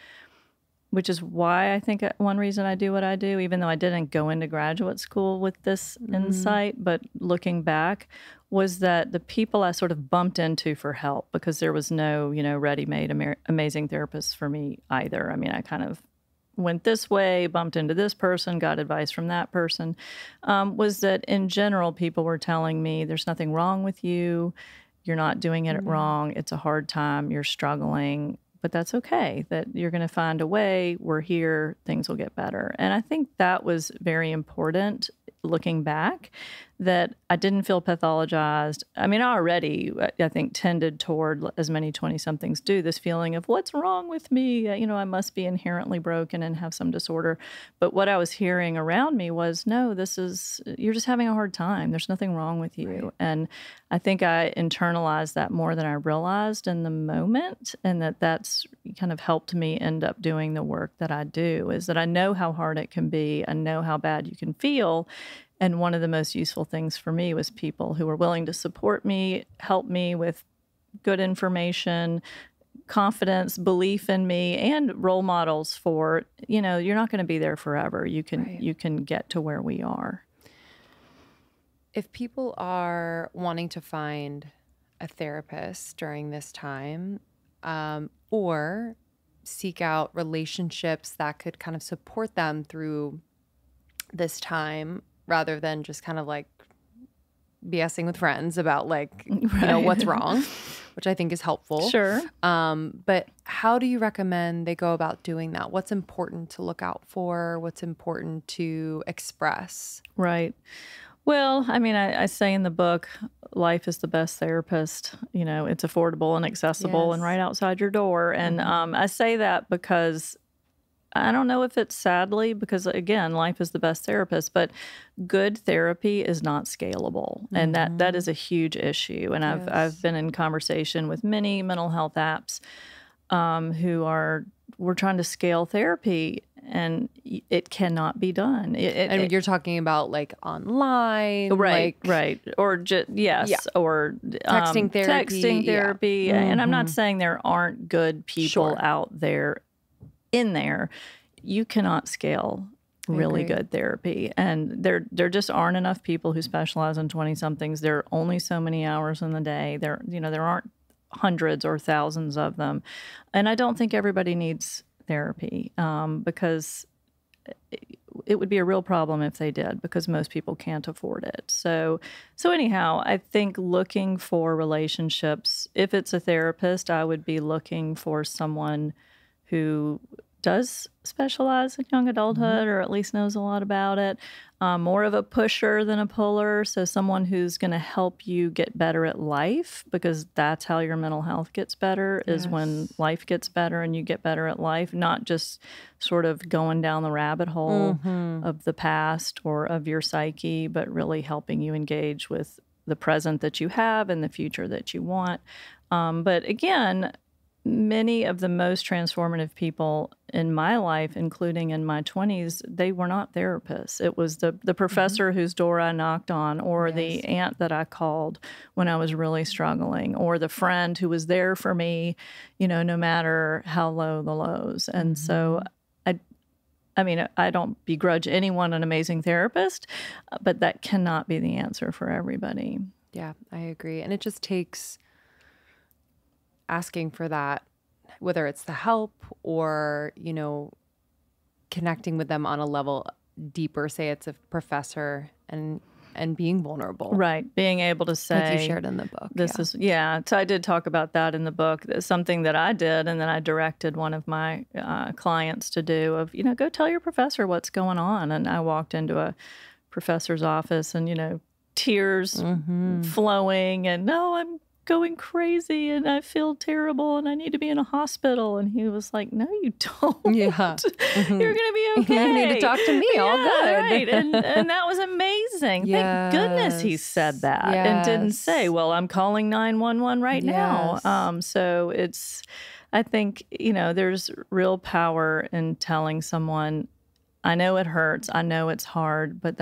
which is why I think one reason I do what I do, even though I didn't go into graduate school with this insight, but looking back, was that the people I sort of bumped into for help, because there was no, ready-made amazing therapists for me either. I mean, I kind of went this way, bumped into this person, got advice from that person, was that in general, people were telling me there's nothing wrong with you. You're not doing it wrong. It's a hard time. You're struggling. But that's okay, that you're going to find a way. We're here. Things will get better. And I think that was very important looking back, that I didn't feel pathologized. I mean, I already, I think, tended toward, as many 20-somethings do, this feeling of what's wrong with me? I must be inherently broken and have some disorder. But what I was hearing around me was, no, you're just having a hard time. There's nothing wrong with you. Right. And I think I internalized that more than I realized in the moment. And that's kind of helped me end up doing the work that I do, is that I know how hard it can be. I know how bad you can feel. And one of the most useful things for me was people who were willing to support me, help me with good information, confidence, belief in me, and role models for, you're not going to be there forever. You can get to where we are. If people are wanting to find a therapist during this time, or seek out relationships that could kind of support them through this time, rather than just kind of like BSing with friends about what's wrong, which I think is helpful. Sure. But how do you recommend they go about doing that? What's important to look out for? What's important to express? Right. Well, I mean, I say in the book, life is the best therapist. It's affordable and accessible and right outside your door. And I say that because I don't know if it's sadly, because again, life is the best therapist, but good therapy is not scalable. And that is a huge issue. And I've been in conversation with many mental health apps we're trying to scale therapy, and it cannot be done. And you're talking about like online, right? Or or texting therapy. Yeah. And I'm not saying there aren't good people out there. In there, you cannot scale really good therapy, and there just aren't enough people who specialize in 20-somethings. There are only so many hours in the day. There aren't hundreds or thousands of them, and I don't think everybody needs therapy, because it would be a real problem if they did, because most people can't afford it. So anyhow, I think looking for relationships, if it's a therapist, I would be looking for someone who does specialize in young adulthood, or at least knows a lot about it, more of a pusher than a puller. So someone who's going to help you get better at life, because that's how your mental health gets better, is when life gets better and you get better at life, not just sort of going down the rabbit hole of the past or of your psyche, but really helping you engage with the present that you have and the future that you want. But again, many of the most transformative people in my life, including in my 20s, they were not therapists. It was the professor whose door I knocked on, or the aunt that I called when I was really struggling, or the friend who was there for me, no matter how low the lows. And so I mean, I don't begrudge anyone an amazing therapist, but that cannot be the answer for everybody. Yeah, I agree. And it just takes asking for that, whether it's the help or, connecting with them on a level deeper, say it's a professor, and being vulnerable. Right. Being able to say, like you shared in the book. So I did talk about that in the book. That's something that I did, and then I directed one of my clients to do, of, go tell your professor what's going on. And I walked into a professor's office and, tears flowing, and no, I'm going crazy and I feel terrible and I need to be in a hospital. And he was like, no, you don't. Yeah. You're going to be okay. You need to talk to me. All good. Right. And that was amazing. Thank goodness he said that and didn't say, well, I'm calling 911 right now. So I think, there's real power in telling someone, I know it hurts. I know it's hard, but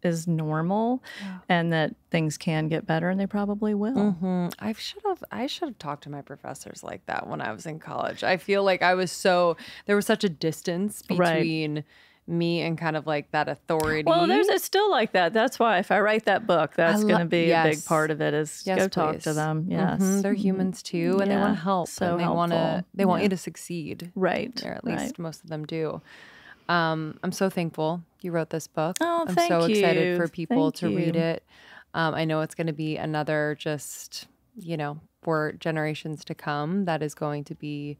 is normal and that things can get better, and they probably will. I should have talked to my professors like that when I was in college. I feel like there was such a distance between me and kind of like that authority. Well, it's still like that. That's why if I write that book, that's going to be a big part of it is go talk to them. Yes. They're humans too, and they want to help. So and they want you to succeed. Right. Or at least most of them do. I'm so thankful you wrote this book. Oh, I'm thank so excited you. for people Thank to you. read it. I know it's going to be another just, for generations to come, that is going to be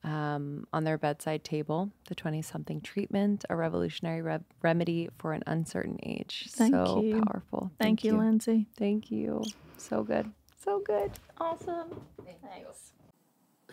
on their bedside table. The 20-something treatment, a revolutionary remedy for an uncertain age. Thank so you. powerful. Thank you, Lindsay. Thank you. So good. So good. Awesome. Thanks.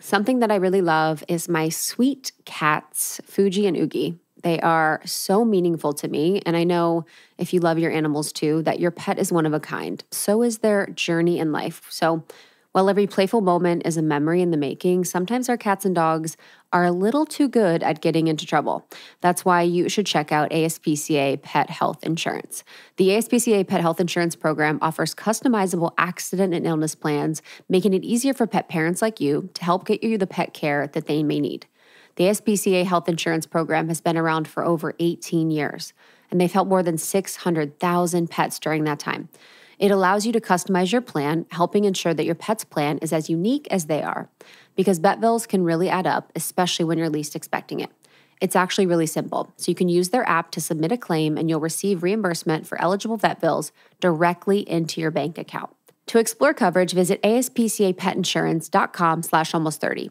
Something that I really love is my sweet cats, Fuji and Oogie. They are so meaningful to me. And I know if you love your animals too, that your pet is one of a kind. So is their journey in life. So while every playful moment is a memory in the making, sometimes our cats and dogs are a little too good at getting into trouble. That's why you should check out ASPCA Pet Health Insurance. The ASPCA Pet Health Insurance Program offers customizable accident and illness plans, making it easier for pet parents like you to help get you the pet care that they may need. The ASPCA Health Insurance Program has been around for over 18 years, and they've helped more than 600,000 pets during that time. It allows you to customize your plan, helping ensure that your pet's plan is as unique as they are. Because vet bills can really add up, especially when you're least expecting it. It's actually really simple. So you can use their app to submit a claim and you'll receive reimbursement for eligible vet bills directly into your bank account. To explore coverage, visit aspcapetinsurance.com/almost30.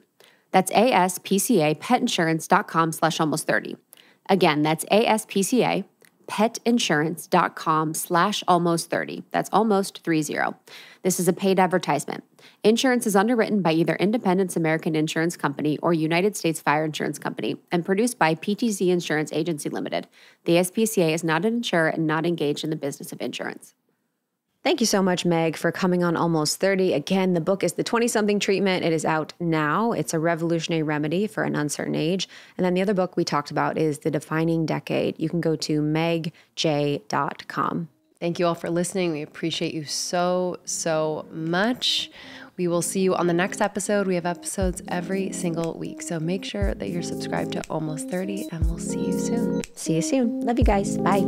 That's aspcapetinsurance.com/almost30. Again, that's ASPCA petinsurance.com/almost30. That's almost 30. This is a paid advertisement. Insurance is underwritten by either Independence American Insurance Company or United States Fire Insurance Company and produced by PTZ Insurance Agency Limited. The SPCA is not an insurer and not engaged in the business of insurance. Thank you so much, Meg, for coming on Almost 30. Again, the book is The 20-Something Treatment. It is out now. It's a revolutionary remedy for an uncertain age. And then the other book we talked about is The Defining Decade. You can go to megj.com. Thank you all for listening. We appreciate you so, so much. We will see you on the next episode. We have episodes every single week. So make sure that you're subscribed to Almost 30, and we'll see you soon. See you soon. Love you guys. Bye.